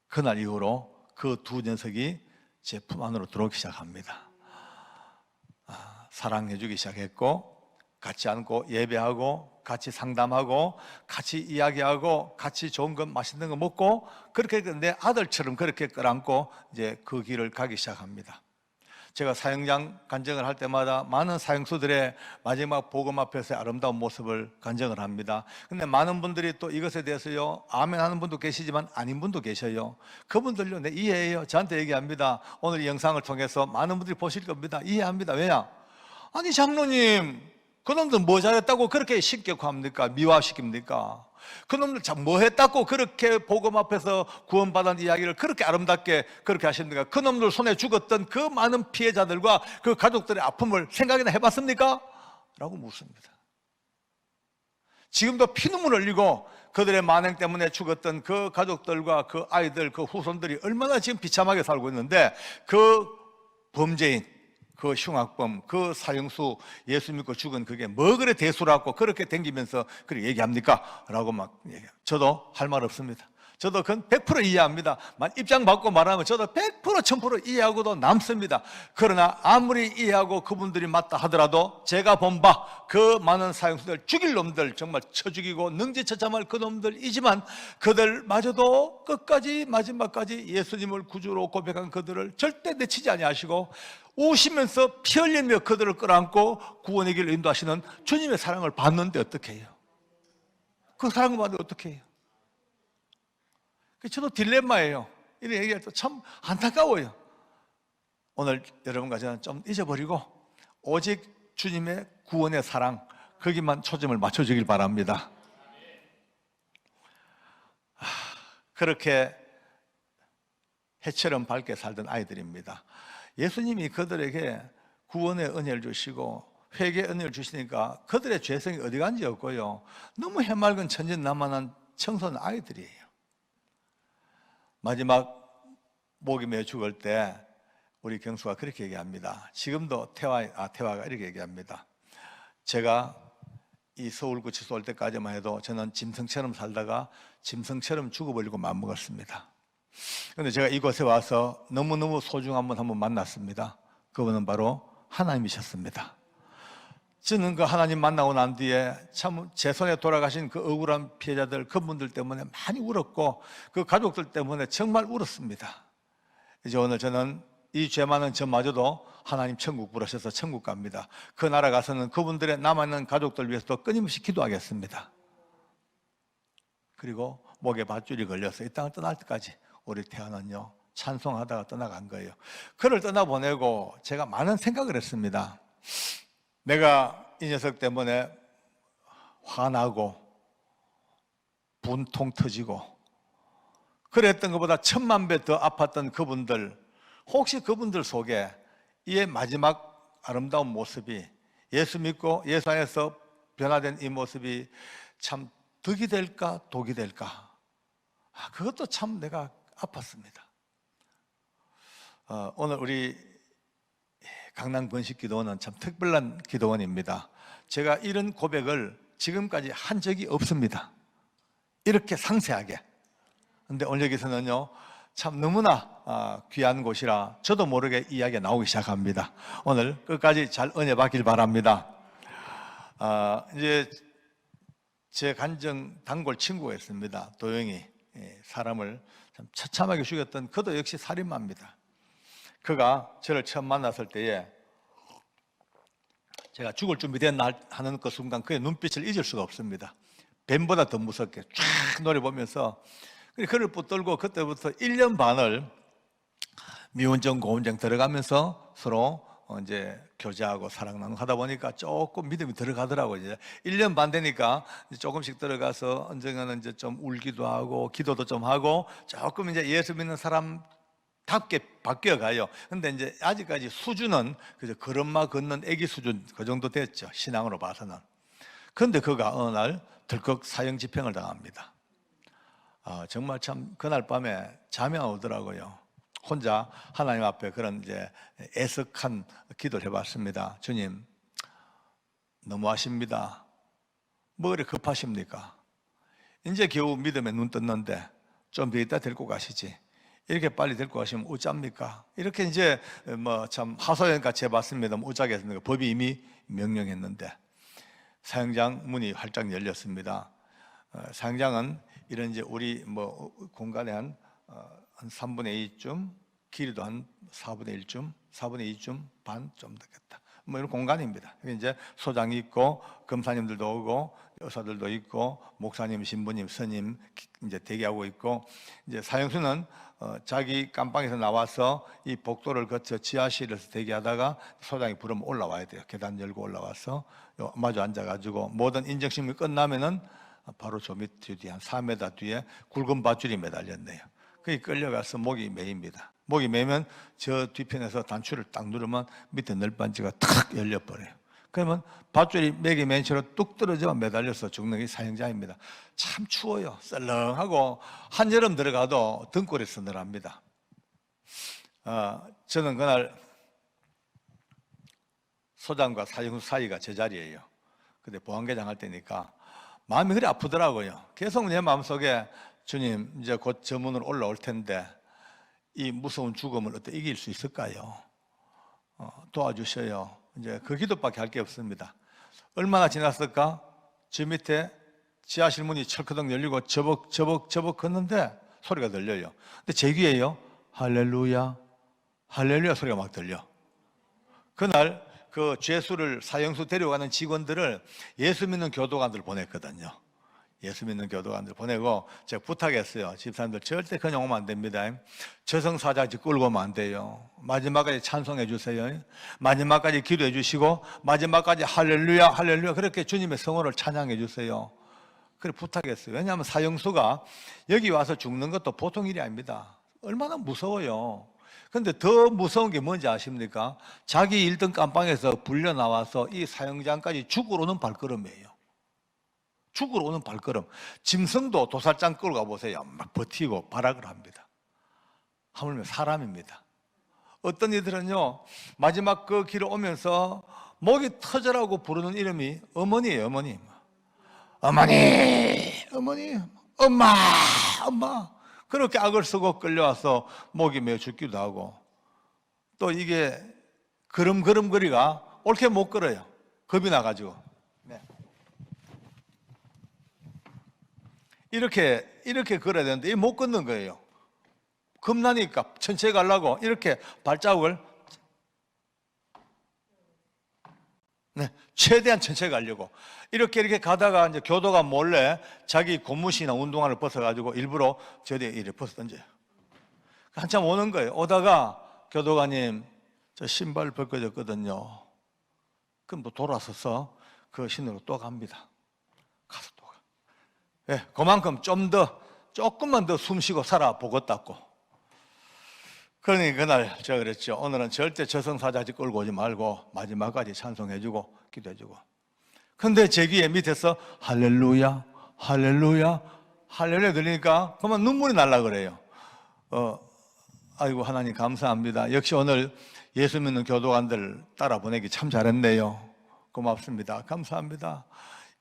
Speaker 1: 그날 이후로 그 두 녀석이 제 품 안으로 들어오기 시작합니다. 사랑해주기 시작했고, 같이 앉고 예배하고 같이 상담하고 같이 이야기하고 같이 좋은 것, 맛있는 거 먹고, 그렇게 내 아들처럼 그렇게 끌어안고 이제 그 길을 가기 시작합니다. 제가 사역장 간증을 할 때마다 많은 사역수들의 마지막 복음 앞에서의 아름다운 모습을 간증을 합니다. 근데 많은 분들이 또 이것에 대해서요, 아멘 하는 분도 계시지만 아닌 분도 계셔요. 그분들요, 내 이해해요. 저한테 얘기합니다. 오늘 이 영상을 통해서 많은 분들이 보실 겁니다. 이해합니다. 왜냐? 아니 장로님, 그놈들 뭐 잘했다고 그렇게 신격화합니까? 미화시킵니까? 그놈들 참 뭐 했다고 그렇게 복음 앞에서 구원받은 이야기를 그렇게 아름답게 그렇게 하십니까? 그놈들 손에 죽었던 그 많은 피해자들과 그 가족들의 아픔을 생각이나 해봤습니까? 라고 묻습니다. 지금도 피눈물 흘리고 그들의 만행 때문에 죽었던 그 가족들과 그 아이들, 그 후손들이 얼마나 지금 비참하게 살고 있는데, 그 범죄인, 그 흉악범, 그 사형수, 예수 믿고 죽은 그게 뭐 그래 대수라고 그렇게 댕기면서 그렇게 얘기합니까? 라고 막 얘기해요. 저도 할 말 없습니다. 저도 그건 100% 이해합니다. 입장 바꿔 말하면 저도 100% 1000% 이해하고도 남습니다. 그러나 아무리 이해하고 그분들이 맞다 하더라도 제가 본 바 그 많은 사형수들, 죽일 놈들, 정말 쳐 죽이고 능지처참할 그 놈들이지만 그들마저도 끝까지 마지막까지 예수님을 구주로 고백한 그들을 절대 내치지 아니하시고 우시면서 피 흘리며 그들을 끌어안고 구원의 길을 인도하시는 주님의 사랑을 받는데 어떻게 해요? 그 사랑을 받는데 어떻게 해요? 저도 딜레마예요. 이런 얘기할 때 참 안타까워요. 오늘 여러분과 저는 좀 잊어버리고 오직 주님의 구원의 사랑, 거기만 초점을 맞춰주길 바랍니다. 그렇게 해처럼 밝게 살던 아이들입니다. 예수님이 그들에게 구원의 은혜를 주시고 회개의 은혜를 주시니까 그들의 죄성이 어디 간지 없고요, 너무 해맑은 천진난만한 청소년 아이들이에요. 마지막 목이 메어 죽을 때 우리 경수가 그렇게 얘기합니다. 지금도 태화가 이렇게 얘기합니다. 제가 이 서울구치소 올 때까지만 해도 저는 짐승처럼 살다가 짐승처럼 죽어버리고 맘먹었습니다. 그런데 제가 이곳에 와서 너무너무 소중한 분 한 분 만났습니다. 그분은 바로 하나님이셨습니다. 저는 그 하나님 만나고 난 뒤에 참 제 손에 돌아가신 그 억울한 피해자들, 그분들 때문에 많이 울었고 그 가족들 때문에 정말 울었습니다. 이제 오늘 저는 이 죄 많은 저마저도 하나님 천국 부르셔서 천국 갑니다. 그 나라 가서는 그분들의 남아있는 가족들 위해서도 끊임없이 기도하겠습니다. 그리고 목에 밧줄이 걸려서 이 땅을 떠날 때까지 우리 태아는요 찬송하다가 떠나간 거예요. 그를 떠나보내고 제가 많은 생각을 했습니다. 내가 이 녀석 때문에 화나고 분통 터지고 그랬던 것보다 1000만 배 더 아팠던 그분들, 혹시 그분들 속에 이의 마지막 아름다운 모습이, 예수 믿고 예수 안에서 변화된 이 모습이 참 덕이 될까 독이 될까, 그것도 참 내가 아팠습니다. 오늘 우리 강남 건식기도원은 참 특별한 기도원입니다. 제가 이런 고백을 지금까지 한 적이 없습니다. 이렇게 상세하게. 근데 오늘 여기서는요, 참 너무나 귀한 곳이라 저도 모르게 이야기가 나오기 시작합니다. 오늘 끝까지 잘 은혜 받길 바랍니다. 이제 제 간정 단골 친구가 있습니다. 도영이. 사람을 참 처참하게 죽였던 그도 역시 살인마입니다. 그가 저를 처음 만났을 때에 제가 죽을 준비됐나 하는 그 순간 그의 눈빛을 잊을 수가 없습니다. 뱀보다 더 무섭게 쫙 노려보면서, 그를 붙들고 그때부터 1년 반을 미운정 고운정 들어가면서 서로 이제 교제하고 사랑 나누다 보니까 조금 믿음이 들어가더라고요. 이제 1년 반 되니까 조금씩 들어가서 언젠가는 이제 좀 울기도 하고 기도도 좀 하고 조금 이제 예수 믿는 사람답게 바뀌어 가요. 근데 이제 아직까지 수준은 그저 걸음마 걷는 애기 수준 그 정도 됐죠. 신앙으로 봐서는. 그런데 그가 어느 날 덜컥 사형 집행을 당합니다. 정말 참 그날 밤에 잠이 안 오더라고요. 혼자 하나님 앞에 그런 이제 애석한 기도를 해봤습니다. 주님, 너무하십니다. 뭐 그래 급하십니까? 이제 겨우 믿음에 눈 떴는데 좀 더 있다 데리고 가시지. 이렇게 빨리 데리고 가시면 어쩝니까? 이렇게 이제 뭐 참 하소연같이 해봤습니다. 어쩌겠습니까? 법이 이미 명령했는데. 사형장 문이 활짝 열렸습니다. 사형장은 이런 이제 우리 뭐 공간에 한 3분의 2쯤, 길이도 한 4분의 1쯤, 4분의 2쯤 반 좀 되겠다. 뭐 이런 공간입니다. 이제 소장이 있고 검사님들도 오고 의사들도 있고 목사님, 신부님, 스님 이제 대기하고 있고, 이제 사형수는 자기 깜방에서 나와서 이 복도를 거쳐 지하실에서 대기하다가 소장이 부르면 올라와야 돼요. 계단 열고 올라와서 마주 앉아가지고 모든 인정심이 끝나면은 바로 저 밑 뒤에 한 4m 뒤에 굵은 밧줄이 매달렸네요. 거기 끌려가서 목이 메입니다. 목이 메면 저 뒤편에서 단추를 딱 누르면 밑에 널빤지가 탁 열려버려요. 그러면 밧줄이 맥이 맨 채로 뚝 떨어져 매달려서 죽는 게 사형장입니다. 참 추워요. 썰렁하고 한여름 들어가도 등골이 서늘합니다. 저는 그날 소장과 사형수 사이가 제자리예요. 근데 보안계장 할 때니까 마음이 그리 아프더라고요. 계속 내 마음속에 주님, 이제 곧 저 문으로 올라올 텐데 이 무서운 죽음을 어떻게 이길 수 있을까요? 도와주셔요. 이제 그 기도밖에 할 게 없습니다. 얼마나 지났을까? 저 밑에 지하실 문이 철커덕 열리고 저벅 걷는데 소리가 들려요. 근데 제 귀에요, 할렐루야, 할렐루야 소리가 막 들려. 그날 그 죄수를, 사형수 데려가는 직원들을 예수 믿는 교도관들 보냈거든요. 예수 믿는 교도관들 보내고 제가 부탁했어요. 집사람들 절대 그냥 오면 안 됩니다. 저승사자지 끌고 오면 안 돼요. 마지막까지 찬송해 주세요. 마지막까지 기도해 주시고 마지막까지 할렐루야 할렐루야 그렇게 주님의 성호를 찬양해 주세요. 그래 부탁했어요. 왜냐하면 사형수가 여기 와서 죽는 것도 보통 일이 아닙니다. 얼마나 무서워요. 근데 더 무서운 게 뭔지 아십니까? 자기 1등 깜방에서 불려 나와서 이 사형장까지 죽으러 오는 발걸음이에요. 죽으러 오는 발걸음. 짐승도 도살장 끌고 가보세요. 막 버티고 발악을 합니다. 하물며 사람입니다. 어떤 이들은요, 마지막 그 길을 오면서 목이 터져라고 부르는 이름이 어머니예요. 어머니, 어머니, 어머니, 엄마, 엄마. 그렇게 악을 쓰고 끌려와서 목이 메어 죽기도 하고, 또 이게 걸음걸음거리가 옳게 못 걸어요. 겁이 나가지고. 네. 이렇게 걸어야 되는데 못 걷는 거예요. 겁나니까 천천히 가려고 이렇게 발자국을 최대한 천천히 가려고 이렇게 가다가 이제 교도가 몰래 자기 고무신이나 운동화를 벗어가지고 일부러 저뒤에 이렇게 벗어 던져요. 한참 오는 거예요. 오다가 교도관님, 저 신발 벗겨졌거든요. 그럼 또 돌아서서 그 신으로 또 갑니다. 가서 또 가. 그만큼 조금만 더 숨 쉬고 살아보겠다고. 그러니 그날 제가 그랬죠. 오늘은 절대 저승사자지 끌고 오지 말고 마지막까지 찬송해주고 기도해주고. 근데 제 귀에 밑에서 할렐루야 할렐루야 할렐루야 들리니까 그만 눈물이 날라 그래요. 아이고 하나님 감사합니다. 역시 오늘 예수 믿는 교도관들 따라 보내기 참 잘했네요. 고맙습니다. 감사합니다.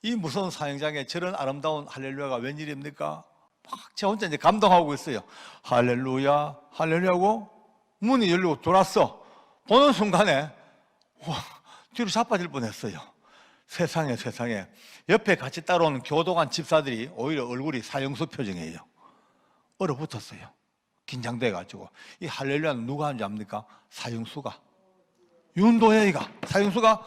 Speaker 1: 이 무서운 사형장에 저런 아름다운 할렐루야가 웬일입니까? 막 제 혼자 이제 감동하고 있어요. 할렐루야 할렐루야고 문이 열리고 돌았어. 보는 순간에 와, 뒤로 자빠질 뻔했어요. 세상에 세상에. 옆에 같이 따라오는 교도관 집사들이 오히려 얼굴이 사형수 표정이에요. 얼어붙었어요. 긴장돼가지고. 이 할렐루야는 누가 하는지 압니까? 사형수가. 윤도혜이가 사형수가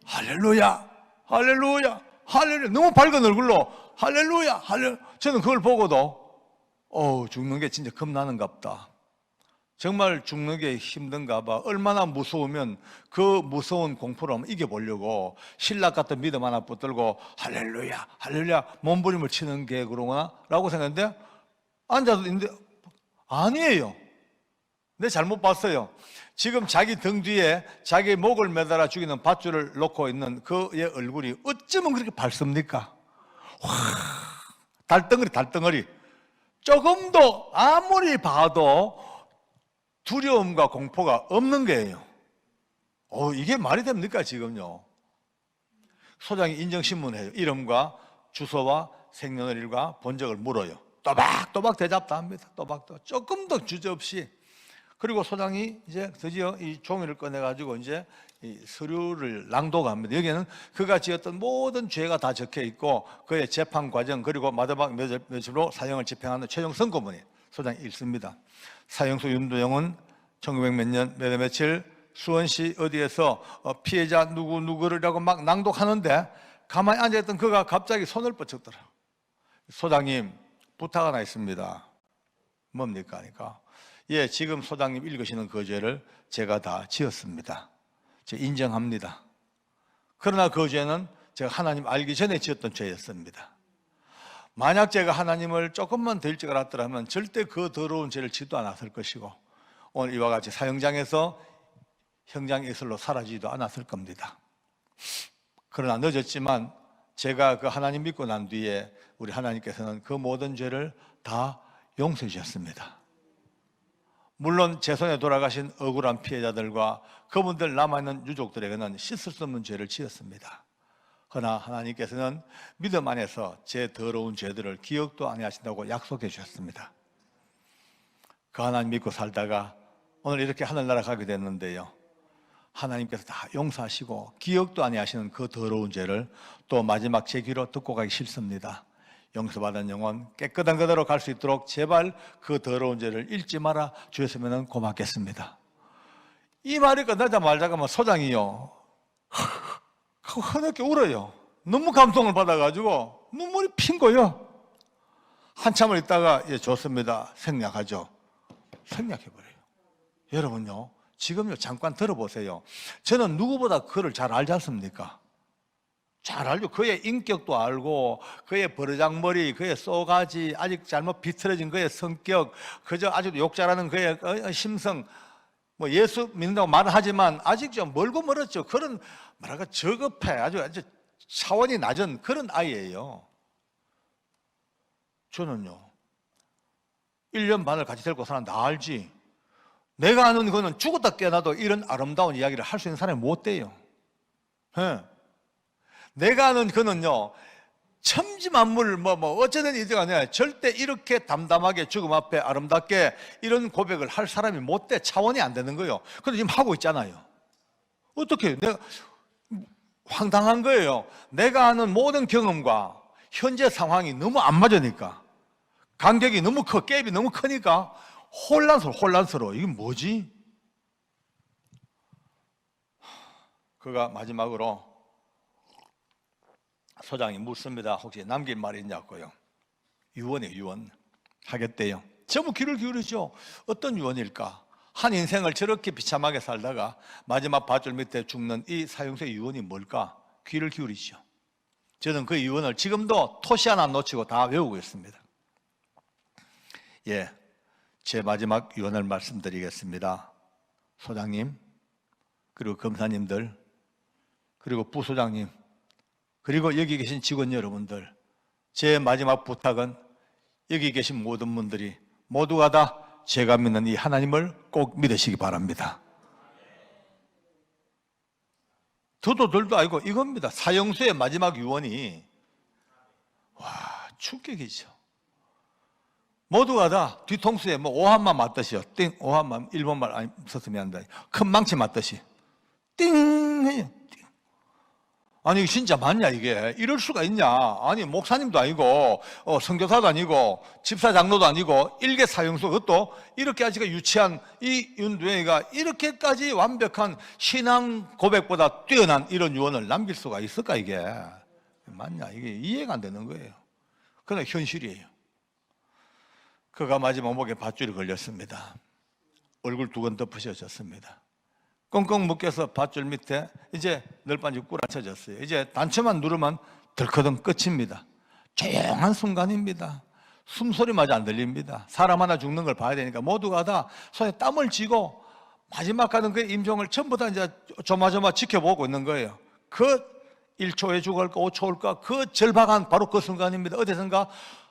Speaker 1: 할렐루야 할렐루야 할렐루야 너무 밝은 얼굴로 할렐루야 할렐루야. 저는 그걸 보고도 죽는 게 진짜 겁나는갑다. 정말 죽는 게 힘든가 봐. 얼마나 무서우면 그 무서운 공포를 한번 이겨보려고 신락 같은 믿음 하나 붙들고 할렐루야 할렐루야 몸부림을 치는 게 그러구나 라고 생각했는데 앉아서 있는데 아니에요. 내 잘못 봤어요. 지금 자기 등 뒤에 자기 목을 매달아 죽이는 밧줄을 놓고 있는 그의 얼굴이 어쩌면 그렇게 밝습니까? 와, 달덩어리 달덩어리. 조금도 아무리 봐도 두려움과 공포가 없는 거예요. 이게 말이 됩니까 지금요? 소장이 인정신문해요. 이름과 주소와 생년월일과 본적을 물어요. 또박또박 대답도 합니다. 또박또박 조금도 주저없이. 그리고 소장이 이제 드디어 이 종이를 꺼내가지고 이제 이 서류를 낭독합니다. 여기에는 그가 지었던 모든 죄가 다 적혀 있고 그의 재판 과정 그리고 마지막 며칠로 사형을 집행하는 최종 선고문이 소장이 읽습니다. 사형수 윤도영은 1900 몇 년 몇 월 며칠 수원시 어디에서 피해자 누구누구라고 막 낭독하는데 가만히 앉아있던 그가 갑자기 손을 뻗쳤더라. 소장님 부탁 하나 있습니다. 뭡니까? 하니까 예, 지금 소장님 읽으시는 그 죄를 제가 다 지었습니다. 제가 인정합니다. 그러나 그 죄는 제가 하나님 알기 전에 지었던 죄였습니다. 만약 제가 하나님을 조금만 더 일찍 알았더라면 절대 그 더러운 죄를 지도 않았을 것이고 오늘 이와 같이 사형장에서 형장 예술로 사라지지도 않았을 겁니다. 그러나 늦었지만 제가 그 하나님 믿고 난 뒤에 우리 하나님께서는 그 모든 죄를 다 용서해 주셨습니다. 물론 제 손에 돌아가신 억울한 피해자들과 그분들 남아있는 유족들에게는 씻을 수 없는 죄를 지었습니다. 그러나 하나님께서는 믿음 안에서 제 더러운 죄들을 기억도 안 하신다고 약속해 주셨습니다. 그 하나님 믿고 살다가 오늘 이렇게 하늘나라 가게 됐는데요, 하나님께서 다 용서하시고 기억도 안 하시는 그 더러운 죄를 또 마지막 제 귀로 듣고 가기 싫습니다. 용서받은 영혼 깨끗한 그대로 갈 수 있도록 제발 그 더러운 죄를 잊지 말아 주셨으면 고맙겠습니다. 이 말이 끝나자마자 소장이요 흐느껴 울어요. 너무 감동을 받아가지고 눈물이 핀 거예요. 한참을 있다가 좋습니다. 생략하죠. 생략해버려요. 여러분요, 지금요 잠깐 들어보세요. 저는 누구보다 그를 잘 알지 않습니까? 잘 알죠. 그의 인격도 알고 그의 버르장머리, 그의 쏘가지, 아직 잘못 비틀어진 그의 성격, 그저 아직도 욕 잘하는 그의 심성, 뭐 예수 믿는다고 말은 하지만 아직 좀 멀고 멀었죠. 그런 뭐랄까 저급해, 아주 차원이 낮은 그런 아이예요. 저는요 1년 반을 같이 데리고 사는 나 알지, 내가 아는 그는 죽었다 깨어나도 이런 아름다운 이야기를 할 수 있는 사람이 못 돼요. 네. 내가 아는 그는요 천지만물 어쩌든 이제가 아니라 절대 이렇게 담담하게 죽음 앞에 아름답게 이런 고백을 할 사람이 못 돼. 차원이 안 되는 거예요. 그런데 지금 하고 있잖아요. 어떻게 내가 황당한 거예요. 내가 아는 모든 경험과 현재 상황이 너무 안 맞으니까, 간격이 너무 커, 갭이 너무 크니까 혼란스러워. 이게 뭐지? 그가 마지막으로 소장이 묻습니다. 혹시 남길 말이 있냐고요. 유언이에요. 유언 하겠대요. 전부 귀를 기울이죠. 어떤 유언일까? 한 인생을 저렇게 비참하게 살다가 마지막 밧줄 밑에 죽는 이 사형수의 유언이 뭘까? 귀를 기울이죠. 저는 그 유언을 지금도 토시 하나 안 놓치고 다 외우고 있습니다. 예, 제 마지막 유언을 말씀드리겠습니다. 소장님, 그리고 검사님들, 그리고 부소장님, 그리고 여기 계신 직원 여러분들, 제 마지막 부탁은 여기 계신 모든 분들이 모두가 다 제가 믿는 이 하나님을 꼭 믿으시기 바랍니다. 더도 덜도 아니고 이겁니다. 사형수의 마지막 유언이 충격이죠. 모두가 다 뒤통수에 뭐 오한만 맞듯이요. 띵, 오한만, 일본말 아니 썼으면 한다. 큰 망치 맞듯이 띵 해요. 아니 진짜 맞냐 이게? 이럴 수가 있냐? 아니 목사님도 아니고 선교사도 아니고 집사 장로도 아니고 일개 사형수, 그것도 이렇게 아직 유치한 이 윤두영이가 이렇게까지 완벽한 신앙 고백보다 뛰어난 이런 유언을 남길 수가 있을까? 이게 맞냐? 이게 이해가 안 되는 거예요. 그러나 현실이에요. 그가 마지막 목에 밧줄이 걸렸습니다. 얼굴 두건 덮으셔졌습니다. 꽁꽁 묶여서 밧줄 밑에 이제 널빤지 꾸라쳐졌어요. 이제 단추만 누르면 덜커덩 끝입니다. 조용한 순간입니다. 숨소리마저 안 들립니다. 사람 하나 죽는 걸 봐야 되니까 모두가 다 손에 땀을 쥐고 마지막 가는 그 임종을 전부 다 이제 조마조마 지켜보고 있는 거예요. 그 1초에 죽을까 5초 올까 그 절박한 바로 그 순간입니다. 어디선가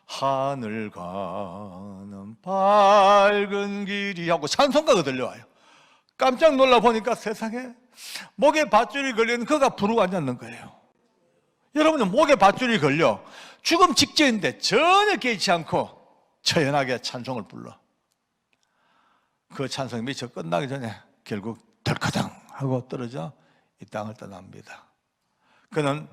Speaker 1: 하늘 가는 밝은 길이 하고 찬송가가 들려와요. 깜짝 놀라 보니까 세상에 목에 밧줄이 걸린 그가 부르고 앉았는 거예요. 여러분은 목에 밧줄이 걸려 죽음 직전인데 전혀 개의치 않고 처연하게 찬송을 불러. 그 찬송이 미처 끝나기 전에 결국 덜커덩 하고 떨어져 이 땅을 떠납니다. 그는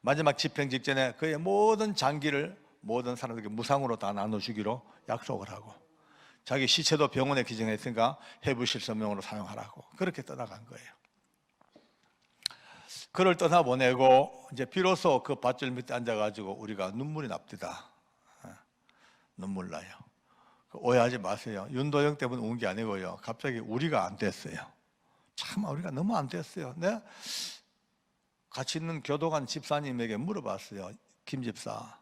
Speaker 1: 마지막 집행 직전에 그의 모든 장기를 모든 사람들에게 무상으로 다 나눠주기로 약속을 하고 자기 시체도 병원에 기증했으니까 해부실서명으로 사용하라고 그렇게 떠나간 거예요. 그를 떠나보내고 이제 비로소 그 밧줄 밑에 앉아가지고 우리가 눈물이 납니다. 눈물 나요. 오해하지 마세요. 윤도영 때문에 운 게 아니고요. 갑자기 우리가 안 됐어요. 참 우리가 너무 안 됐어요. 네? 같이 있는 교도관 집사님에게 물어봤어요. 김 집사,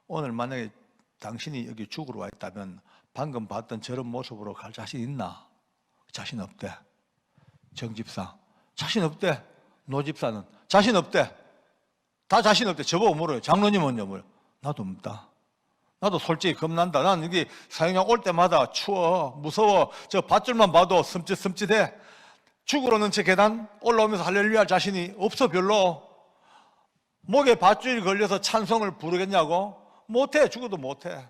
Speaker 1: 오늘 만약에 당신이 여기 죽으러 와 있다면 방금 봤던 저런 모습으로 갈 자신 있나? 자신 없대. 정 집사 자신 없대. 노 집사는 자신 없대. 다 자신 없대. 저보고 물어요. 장로님은요? 뭐요? 나도 없다. 나도 솔직히 겁난다. 난 여기 사형장 올 때마다 추워, 무서워. 저 밧줄만 봐도 섬찟섬찟해. 죽으러는 저 계단 올라오면서 할렐루야 할 자신이 없어. 별로. 목에 밧줄이 걸려서 찬송을 부르겠냐고? 못해. 죽어도 못해.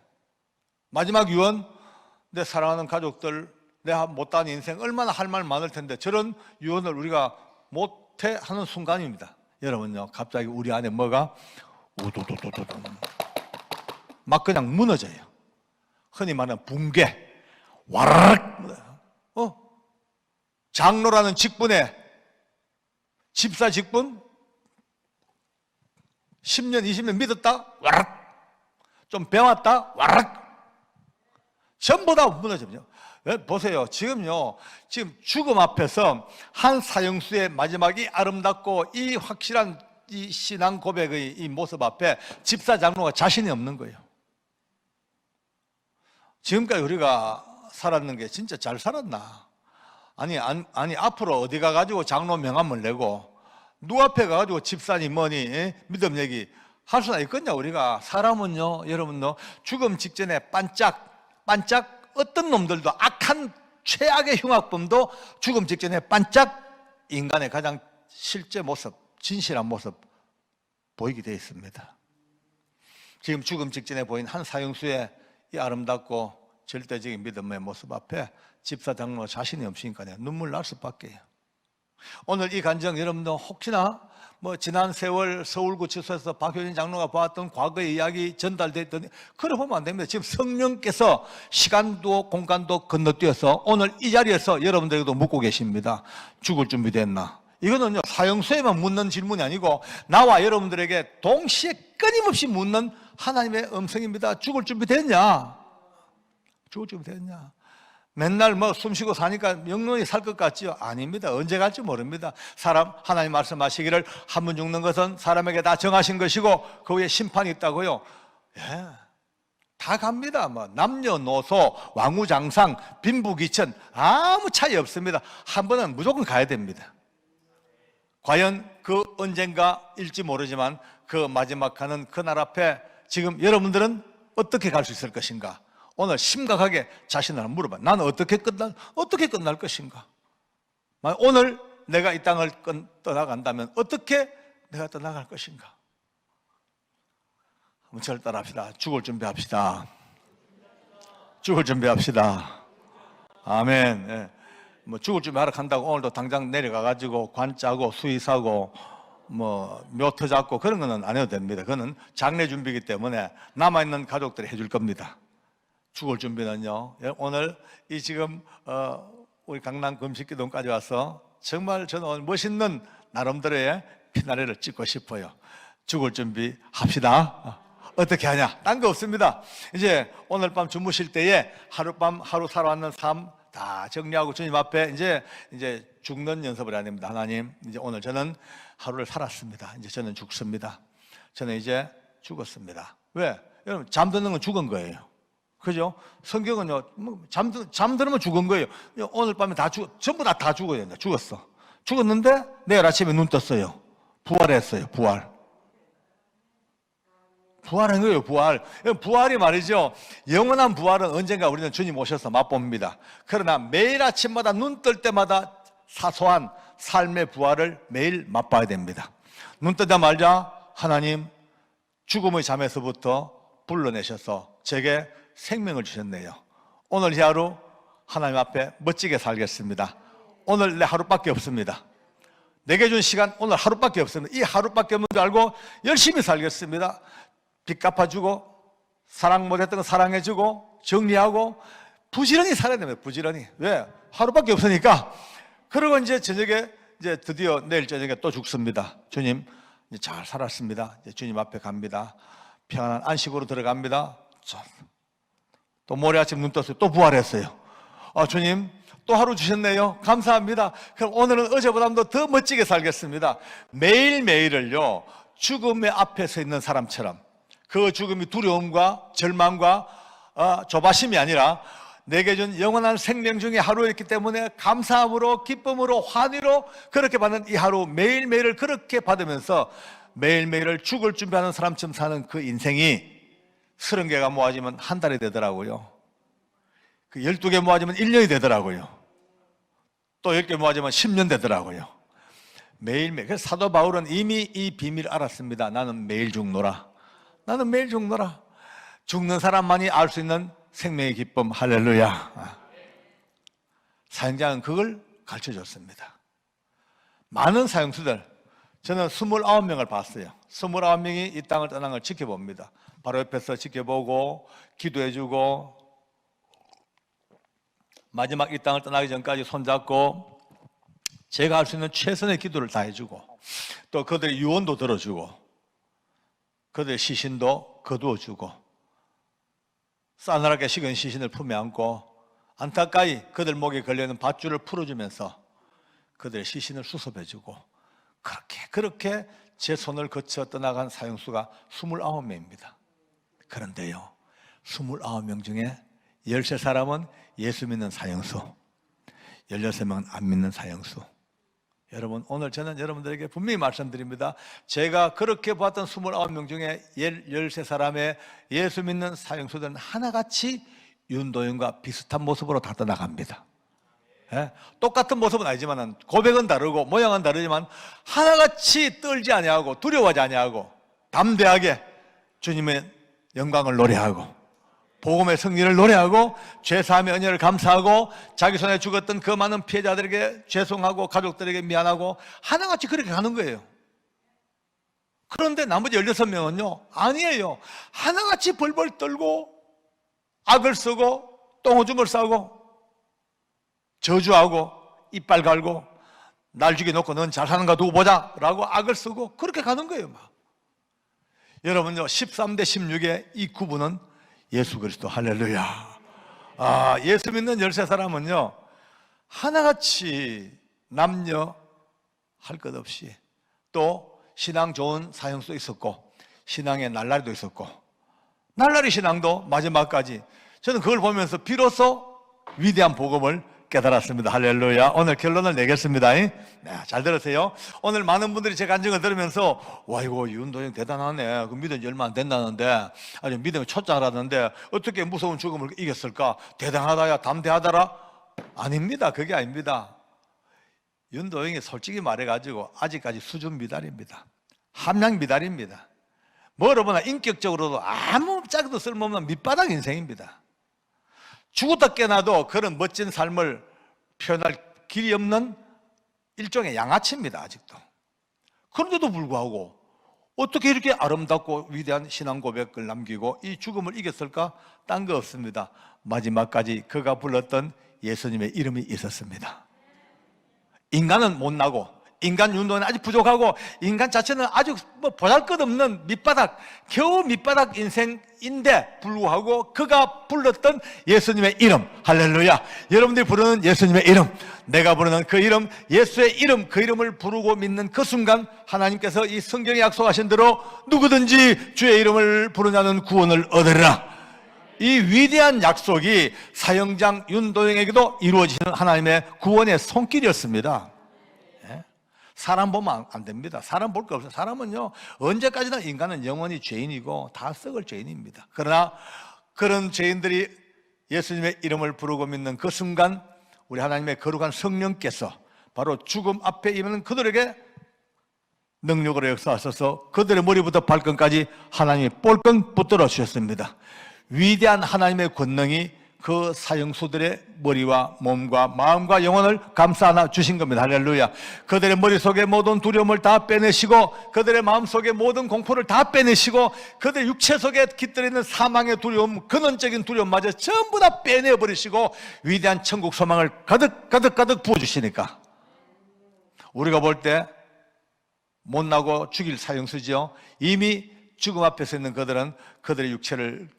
Speaker 1: 마지막 유언, 내 사랑하는 가족들, 내가 못한 인생 얼마나 할 말 많을 텐데 저런 유언을 우리가 못해 하는 순간입니다. 여러분요, 갑자기 우리 안에 뭐가 우두두두두 막 그냥 무너져요. 흔히 말하는 붕괴, 와르륵. 장로라는 직분에 집사 직분 10년, 20년 믿었다, 와르륵. 좀 배웠다, 와르륵. 전부 다 무너집니다. 보세요. 지금 죽음 앞에서 한 사형수의 마지막이 아름답고 이 확실한 이 신앙 고백의 이 모습 앞에 집사 장로가 자신이 없는 거예요. 지금까지 우리가 살았는 게 진짜 잘 살았나? 아니 앞으로 어디 가가지고 장로 명함을 내고 누구 앞에 가가지고 집사님 뭐니 믿음 얘기 할 수나 있겠냐? 우리가 사람은요, 여러분도 죽음 직전에 반짝 어떤 놈들도 악한 최악의 흉악범도 죽음 직전에 반짝 인간의 가장 실제 모습, 진실한 모습 보이게 되어 있습니다. 지금 죽음 직전에 보인 한 사형수의 이 아름답고 절대적인 믿음의 모습 앞에 집사 장로 자신이 없으니까 눈물 날 수밖에요. 오늘 이 간증 여러분도 혹시나 지난 세월 서울구치소에서 박효진 장로가 보았던 과거의 이야기 전달됐더니 그래 보면 안 됩니다. 지금 성령께서 시간도 공간도 건너뛰어서 오늘 이 자리에서 여러분들에게도 묻고 계십니다. 죽을 준비됐나? 이거는요, 사형수에만 묻는 질문이 아니고 나와 여러분들에게 동시에 끊임없이 묻는 하나님의 음성입니다. 죽을 준비 됐냐? 죽을 준비 됐냐? 맨날 숨쉬고 사니까 영원히 살 것 같지요? 아닙니다. 언제 갈지 모릅니다. 하나님 말씀하시기를 한 번 죽는 것은 사람에게 다 정하신 것이고 그 후에 심판이 있다고요. 예. 다 갑니다. 뭐 남녀노소, 왕우장상, 빈부귀천 아무 차이 없습니다. 한 번은 무조건 가야 됩니다. 과연 그 언젠가일지 모르지만 그 마지막 가는 그날 앞에 지금 여러분들은 어떻게 갈 수 있을 것인가? 오늘 심각하게 자신을 물어봐. 나는 어떻게 끝날 것인가? 오늘 내가 이 땅을 떠나간다면 어떻게 내가 떠나갈 것인가? 한번 저를 따라합시다. 죽을 준비합시다. 죽을 준비합시다. 아멘. 예. 뭐 죽을 준비하러 간다고 오늘도 당장 내려가가지고 관 짜고 수의 사고 뭐 묘터 잡고 그런 거는 안 해도 됩니다. 그거는 장례 준비이기 때문에 남아있는 가족들이 해줄 겁니다. 죽을 준비는요, 오늘 이 지금 우리 강남 금식기동까지 와서 정말 저는 오늘 멋있는 나름대로의 피나래를 찍고 싶어요. 죽을 준비 합시다. 어떻게 하냐? 딴 거 없습니다. 이제 오늘 밤 주무실 때에 하룻밤 하루 살아왔는 삶 다 정리하고 주님 앞에 이제 죽는 연습을 해야 됩니다. 하나님, 이제 오늘 저는 하루를 살았습니다. 이제 저는 죽습니다. 저는 이제 죽었습니다. 왜? 여러분, 잠드는 건 죽은 거예요. 그죠? 성경은요, 잠들면 죽은 거예요. 오늘 밤에 전부 다 죽어야 된다. 죽었어. 죽었는데 내일 아침에 눈 떴어요. 부활했어요. 부활한 거예요. 부활이 말이죠, 영원한 부활은 언젠가 우리는 주님 오셔서 맛봅니다. 그러나 매일 아침마다 눈 뜰 때마다 사소한 삶의 부활을 매일 맛봐야 됩니다. 눈 뜨자마자 하나님 죽음의 잠에서부터 불러내셔서 제게 생명을 주셨네요. 오늘 이 하루 하나님 앞에 멋지게 살겠습니다. 오늘 내 하루밖에 없습니다. 내게 준 시간 오늘 하루밖에 없습니다. 이 하루밖에 없는 줄 알고 열심히 살겠습니다. 빚 갚아주고 사랑 못했던 거 사랑해주고 정리하고 부지런히 살아야 됩니다. 부지런히. 왜? 하루밖에 없으니까. 그리고 이제 저녁에 드디어 내일 저녁에 또 죽습니다. 주님, 이제 잘 살았습니다. 이제 주님 앞에 갑니다. 평안한 안식으로 들어갑니다. 또 모레 아침 눈 떴어요. 또 부활했어요. 주님, 또 하루 주셨네요. 감사합니다. 그럼 오늘은 어제보다도 더 멋지게 살겠습니다. 매일매일을요, 죽음의 앞에 서 있는 사람처럼, 그 죽음이 두려움과 절망과 조바심이 아니라 내게 준 영원한 생명 중에 하루였기 때문에 감사함으로, 기쁨으로, 환희로 그렇게 받는 이 하루, 매일매일을 그렇게 받으면서 매일매일을 죽을 준비하는 사람처럼 사는 그 인생이 30개가 모아지면 한 달이 되더라고요. 그 12개 모아지면 1년이 되더라고요. 또 10개 모아지면 10년 되더라고요. 매일매일. 그래서 사도 바울은 이미 이 비밀을 알았습니다. 나는 매일 죽노라. 나는 매일 죽노라. 죽는 사람만이 알 수 있는 생명의 기쁨. 할렐루야. 사형장은 그걸 가르쳐줬습니다. 많은 사형수들, 저는 29명을 봤어요. 29명이 이 땅을 떠난 걸 지켜봅니다. 바로 옆에서 지켜보고 기도해주고 마지막 이 땅을 떠나기 전까지 손잡고 제가 할 수 있는 최선의 기도를 다 해주고 또 그들의 유언도 들어주고 그들의 시신도 거두어주고 싸늘하게 식은 시신을 품에 안고 안타까이 그들 목에 걸려있는 밧줄을 풀어주면서 그들의 시신을 수습해주고 그렇게 제 손을 거쳐 떠나간 사형수가 29명입니다. 그런데요, 29명 중에 13사람은 예수 믿는 사형수, 16명은 안 믿는 사형수. 여러분, 오늘 저는 여러분들에게 분명히 말씀드립니다. 제가 그렇게 봤던 29명 중에 13사람의 예수 믿는 사형수들은 하나같이 윤도현과 비슷한 모습으로 다 떠나갑니다. 예? 똑같은 모습은 아니지만 고백은 다르고 모양은 다르지만 하나같이 떨지 아니하고 두려워하지 아니하고 담대하게 주님의 영광을 노래하고 복음의 승리를 노래하고 죄사함의 은혜를 감사하고 자기 손에 죽었던 그 많은 피해자들에게 죄송하고 가족들에게 미안하고 하나같이 그렇게 가는 거예요. 그런데 나머지 16명은요 아니에요. 하나같이 벌벌 떨고 악을 쓰고 똥오줌을 싸고 저주하고 이빨 갈고 날 죽여놓고 넌 잘 사는가 두고 보자 라고 악을 쓰고 그렇게 가는 거예요. 막. 여러분요, 13대 16의 이 구분은 예수 그리스도. 할렐루야. 예수 믿는 13사람은요 하나같이 남녀 할 것 없이 또 신앙 좋은 사형수도 있었고 신앙의 날라리도 있었고 날라리 신앙도 마지막까지. 저는 그걸 보면서 비로소 위대한 복음을 깨달았습니다. 할렐루야. 오늘 결론을 내겠습니다. 네, 잘 들으세요. 오늘 많은 분들이 제 간증을 들으면서 와, 이거 윤도영 대단하네. 그 믿은 지 얼마 안 됐다는데, 아니 믿음이 초짜라는데 어떻게 무서운 죽음을 이겼을까? 대단하다야, 담대하다라? 아닙니다. 그게 아닙니다. 윤도영이 솔직히 말해가지고 아직까지 수준 미달입니다. 함량 미달입니다. 뭐로 보나 인격적으로도 아무 짝도 쓸모없는 밑바닥 인생입니다. 죽었다 깨나도 그런 멋진 삶을 표현할 길이 없는 일종의 양아치입니다. 아직도. 그런데도 불구하고 어떻게 이렇게 아름답고 위대한 신앙 고백을 남기고 이 죽음을 이겼을까? 딴 거 없습니다. 마지막까지 그가 불렀던 예수님의 이름이 있었습니다. 인간은 못나고 인간 윤도는 아직 부족하고 인간 자체는 아주 보잘것없는 밑바닥, 겨우 밑바닥 인생인데 불구하고 그가 불렀던 예수님의 이름, 할렐루야. 여러분들이 부르는 예수님의 이름, 내가 부르는 그 이름, 예수의 이름, 그 이름을 부르고 믿는 그 순간 하나님께서 이 성경에 약속하신 대로 누구든지 주의 이름을 부르냐는 구원을 얻으리라. 이 위대한 약속이 사형장 윤도영에게도 이루어지는 하나님의 구원의 손길이었습니다. 사람 보면 안 됩니다. 사람 볼 거 없어요. 사람은요, 언제까지나 인간은 영원히 죄인이고 다 썩을 죄인입니다. 그러나 그런 죄인들이 예수님의 이름을 부르고 믿는 그 순간 우리 하나님의 거룩한 성령께서 바로 죽음 앞에 임하는 그들에게 능력으로 역사하셔서 그들의 머리부터 발끝까지 하나님이 볼끈 붙들어 주셨습니다. 위대한 하나님의 권능이 그 사형수들의 머리와 몸과 마음과 영혼을 감싸 안아 주신 겁니다. 할렐루야. 그들의 머릿속에 모든 두려움을 다 빼내시고 그들의 마음속에 모든 공포를 다 빼내시고 그들의 육체 속에 깃들어 있는 사망의 두려움, 근원적인 두려움마저 전부 다 빼내버리시고 위대한 천국 소망을 가득 부어주시니까 우리가 볼 때 못나고 죽일 사형수지요. 이미 죽음 앞에 서 있는 그들은 그들의 육체를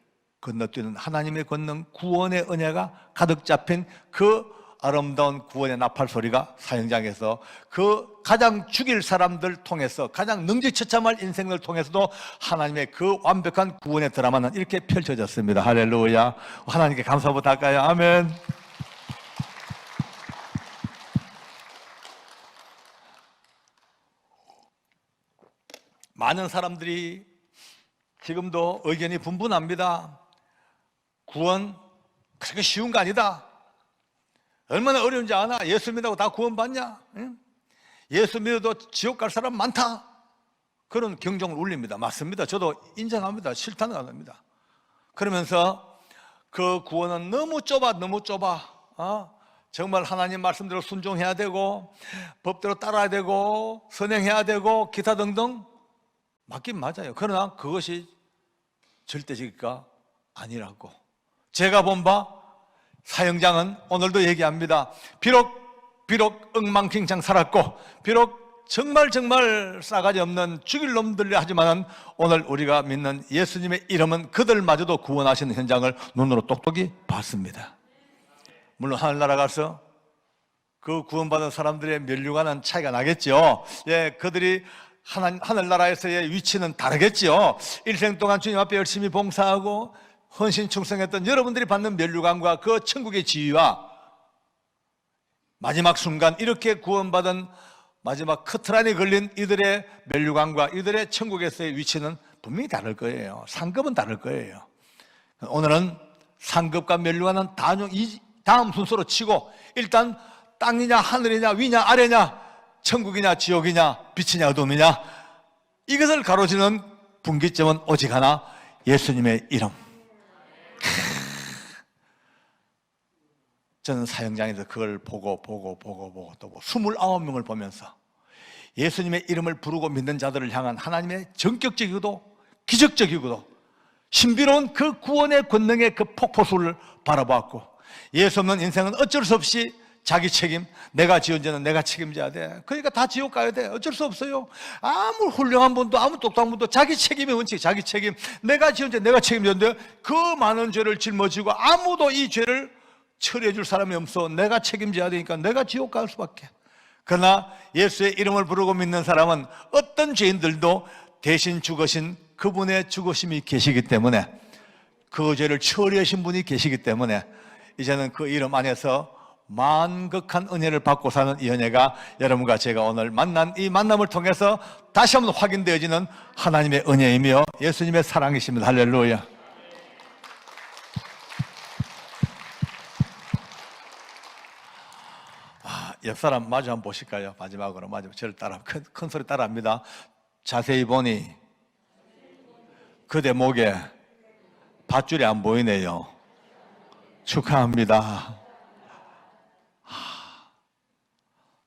Speaker 1: 건너뛰는 하나님의 권능, 구원의 은혜가 가득 잡힌 그 아름다운 구원의 나팔 소리가 사형장에서 그 가장 죽일 사람들 통해서 가장 능지처참할 인생을 통해서도 하나님의 그 완벽한 구원의 드라마는 이렇게 펼쳐졌습니다. 할렐루야. 하나님께 감사부터 할까요? 아멘. 많은 사람들이 지금도 의견이 분분합니다. 구원 그렇게 쉬운 거 아니다. 얼마나 어려운지 아나? 예수 믿다고 다 구원받냐? 응? 예수 믿어도 지옥 갈 사람 많다. 그런 경종을 울립니다. 맞습니다. 저도 인정합니다. 싫다는 안 합니다. 그러면서 그 구원은 너무 좁아. 정말 하나님 말씀대로 순종해야 되고 법대로 따라야 되고 선행해야 되고 기타 등등 맞긴 맞아요. 그러나 그것이 절대적이가 아니라고 제가 본 바 사형장은 오늘도 얘기합니다. 비록 엉망진창 살았고 비록 정말 싸가지 없는 죽일 놈들이 하지만은 오늘 우리가 믿는 예수님의 이름은 그들마저도 구원하시는 현장을 눈으로 똑똑히 봤습니다. 물론 하늘나라 가서 그 구원받은 사람들의 면류관은 차이가 나겠죠. 예, 그들이 하늘나라에서의 위치는 다르겠죠. 일생 동안 주님 앞에 열심히 봉사하고 헌신충성했던 여러분들이 받는 면류관과 그 천국의 지위와 마지막 순간 이렇게 구원받은 마지막 커트라인에 걸린 이들의 면류관과 이들의 천국에서의 위치는 분명히 다를 거예요. 상급은 다를 거예요. 오늘은 상급과 면류관은 다음 순서로 치고 일단 땅이냐 하늘이냐 위냐 아래냐 천국이냐 지옥이냐 빛이냐 어둠이냐 이것을 가로지는 분기점은 오직 하나 예수님의 이름. 저는 사형장에서 그걸 보고 또 29명을 보면서 예수님의 이름을 부르고 믿는 자들을 향한 하나님의 전격적이고도 기적적이고도 신비로운 그 구원의 권능의 그 폭포수를 바라보았고 예수 없는 인생은 어쩔 수 없이 자기 책임, 내가 지은 죄는 내가 책임져야 돼. 그러니까 다 지옥 가야 돼. 어쩔 수 없어요. 아무 훌륭한 분도 아무 똑똑한 분도 자기 책임의 원칙, 자기 책임. 내가 지은 죄 내가 책임졌는데 그 많은 죄를 짊어지고 아무도 이 죄를 처리해 줄 사람이 없어. 내가 책임져야 되니까 내가 지옥 갈 수밖에. 그러나 예수의 이름을 부르고 믿는 사람은 어떤 죄인들도 대신 죽으신 그분의 죽으심이 계시기 때문에 그 죄를 처리하신 분이 계시기 때문에 이제는 그 이름 안에서 만극한 은혜를 받고 사는 이 은혜가 여러분과 제가 오늘 만난 이 만남을 통해서 다시 한번 확인되어지는 하나님의 은혜이며 예수님의 사랑이십니다. 할렐루야. 옆 사람 마주 한번 보실까요? 마지막으로 마주 저를 따라 큰 소리 따라합니다. 자세히 보니 그대 목에 밧줄이 안 보이네요. 축하합니다.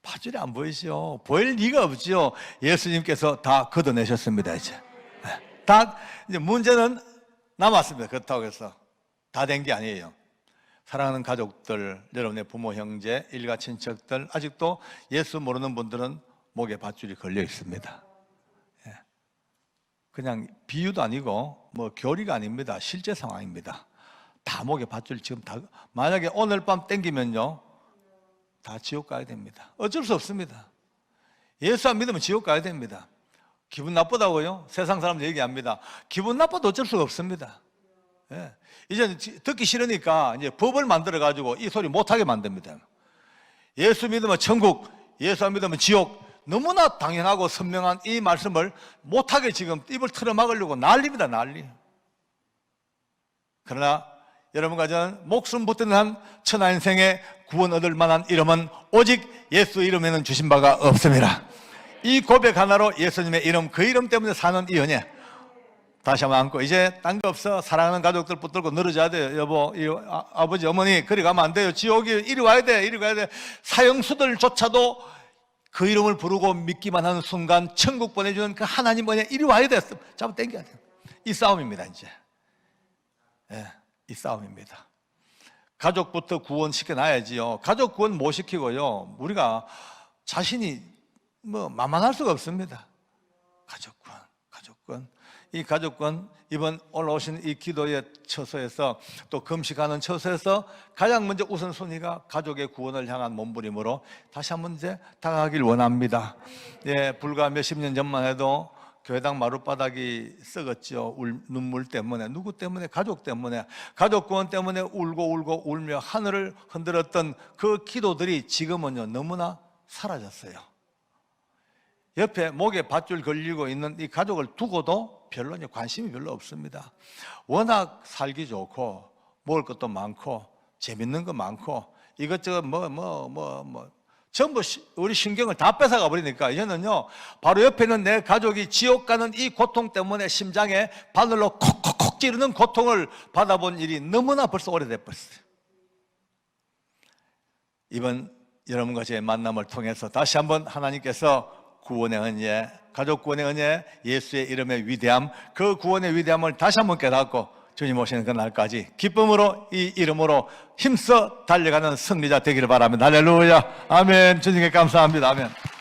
Speaker 1: 밧줄이 안 보이시죠? 보일 리가 없죠. 예수님께서 다 걷어내셨습니다. 이제 문제는 남았습니다. 그렇다고 해서 다 된 게 아니에요. 사랑하는 가족들, 여러분의 부모, 형제, 일가 친척들, 아직도 예수 모르는 분들은 목에 밧줄이 걸려 있습니다. 그냥 비유도 아니고 뭐 교리가 아닙니다. 실제 상황입니다. 다 목에 밧줄 지금 다, 만약에 오늘 밤 땡기면요 다 지옥 가야 됩니다. 어쩔 수 없습니다. 예수 안 믿으면 지옥 가야 됩니다. 기분 나쁘다고요? 세상 사람들 얘기합니다. 기분 나빠도 어쩔 수가 없습니다. 이제 듣기 싫으니까 이제 법을 만들어 가지고 이 소리 못하게 만듭니다. 예수 믿으면 천국, 예수 안 믿으면 지옥. 너무나 당연하고 선명한 이 말씀을 못하게 지금 입을 틀어막으려고 난립니다. 난리. 그러나 여러분과 저는 목숨 붙드는 한 천하인생에 구원 얻을 만한 이름은 오직 예수 이름에는 주신 바가 없습니다. 이 고백 하나로 예수님의 이름, 그 이름 때문에 사는 이 은혜 다시 한번 안고, 이제 딴 거 없어. 사랑하는 가족들 붙들고 늘어져야 돼요. 여보, 아버지, 어머니 그리 가면 안 돼요. 지옥이 이리 와야 돼. 이리 가야 돼. 사형수들조차도 그 이름을 부르고 믿기만 하는 순간 천국 보내주는 그 하나님 은혜 이리 와야 돼. 잡아 당겨야 돼요. 이 싸움입니다. 이제 이 싸움입니다. 가족부터 구원시켜놔야지요. 가족 구원 못 시키고요, 우리가 자신이 뭐 만만할 수가 없습니다. 가족권. 이 가족권, 이번 올라오신 이 기도의 처소에서 또 금식하는 처소에서 가장 먼저 우선순위가 가족의 구원을 향한 몸부림으로 다시 한번 이제 다가가길 원합니다. 불과 몇십 년 전만 해도 교회당 마룻바닥이 썩었죠. 눈물 때문에, 누구 때문에? 가족 때문에, 가족 구원 때문에 울고 울며 하늘을 흔들었던 그 기도들이 지금은요 너무나 사라졌어요. 옆에 목에 밧줄 걸리고 있는 이 가족을 두고도 별로 관심이 별로 없습니다. 워낙 살기 좋고 먹을 것도 많고 재밌는 거 많고 이것저것 전부 우리 신경을 다 뺏어가 버리니까 이제는요 바로 옆에 있는 내 가족이 지옥 가는 이 고통 때문에 심장에 바늘로 콕콕콕 찌르는 고통을 받아본 일이 너무나 벌써 오래됐어요. 이번 여러분과 제 만남을 통해서 다시 한번 하나님께서 구원의 은혜, 가족 구원의 은혜, 예수의 이름의 위대함, 그 구원의 위대함을 다시 한번 깨닫고 주님 오시는 그날까지 기쁨으로 이 이름으로 힘써 달려가는 승리자 되기를 바랍니다. 할렐루야. 아멘. 주님께 감사합니다. 아멘.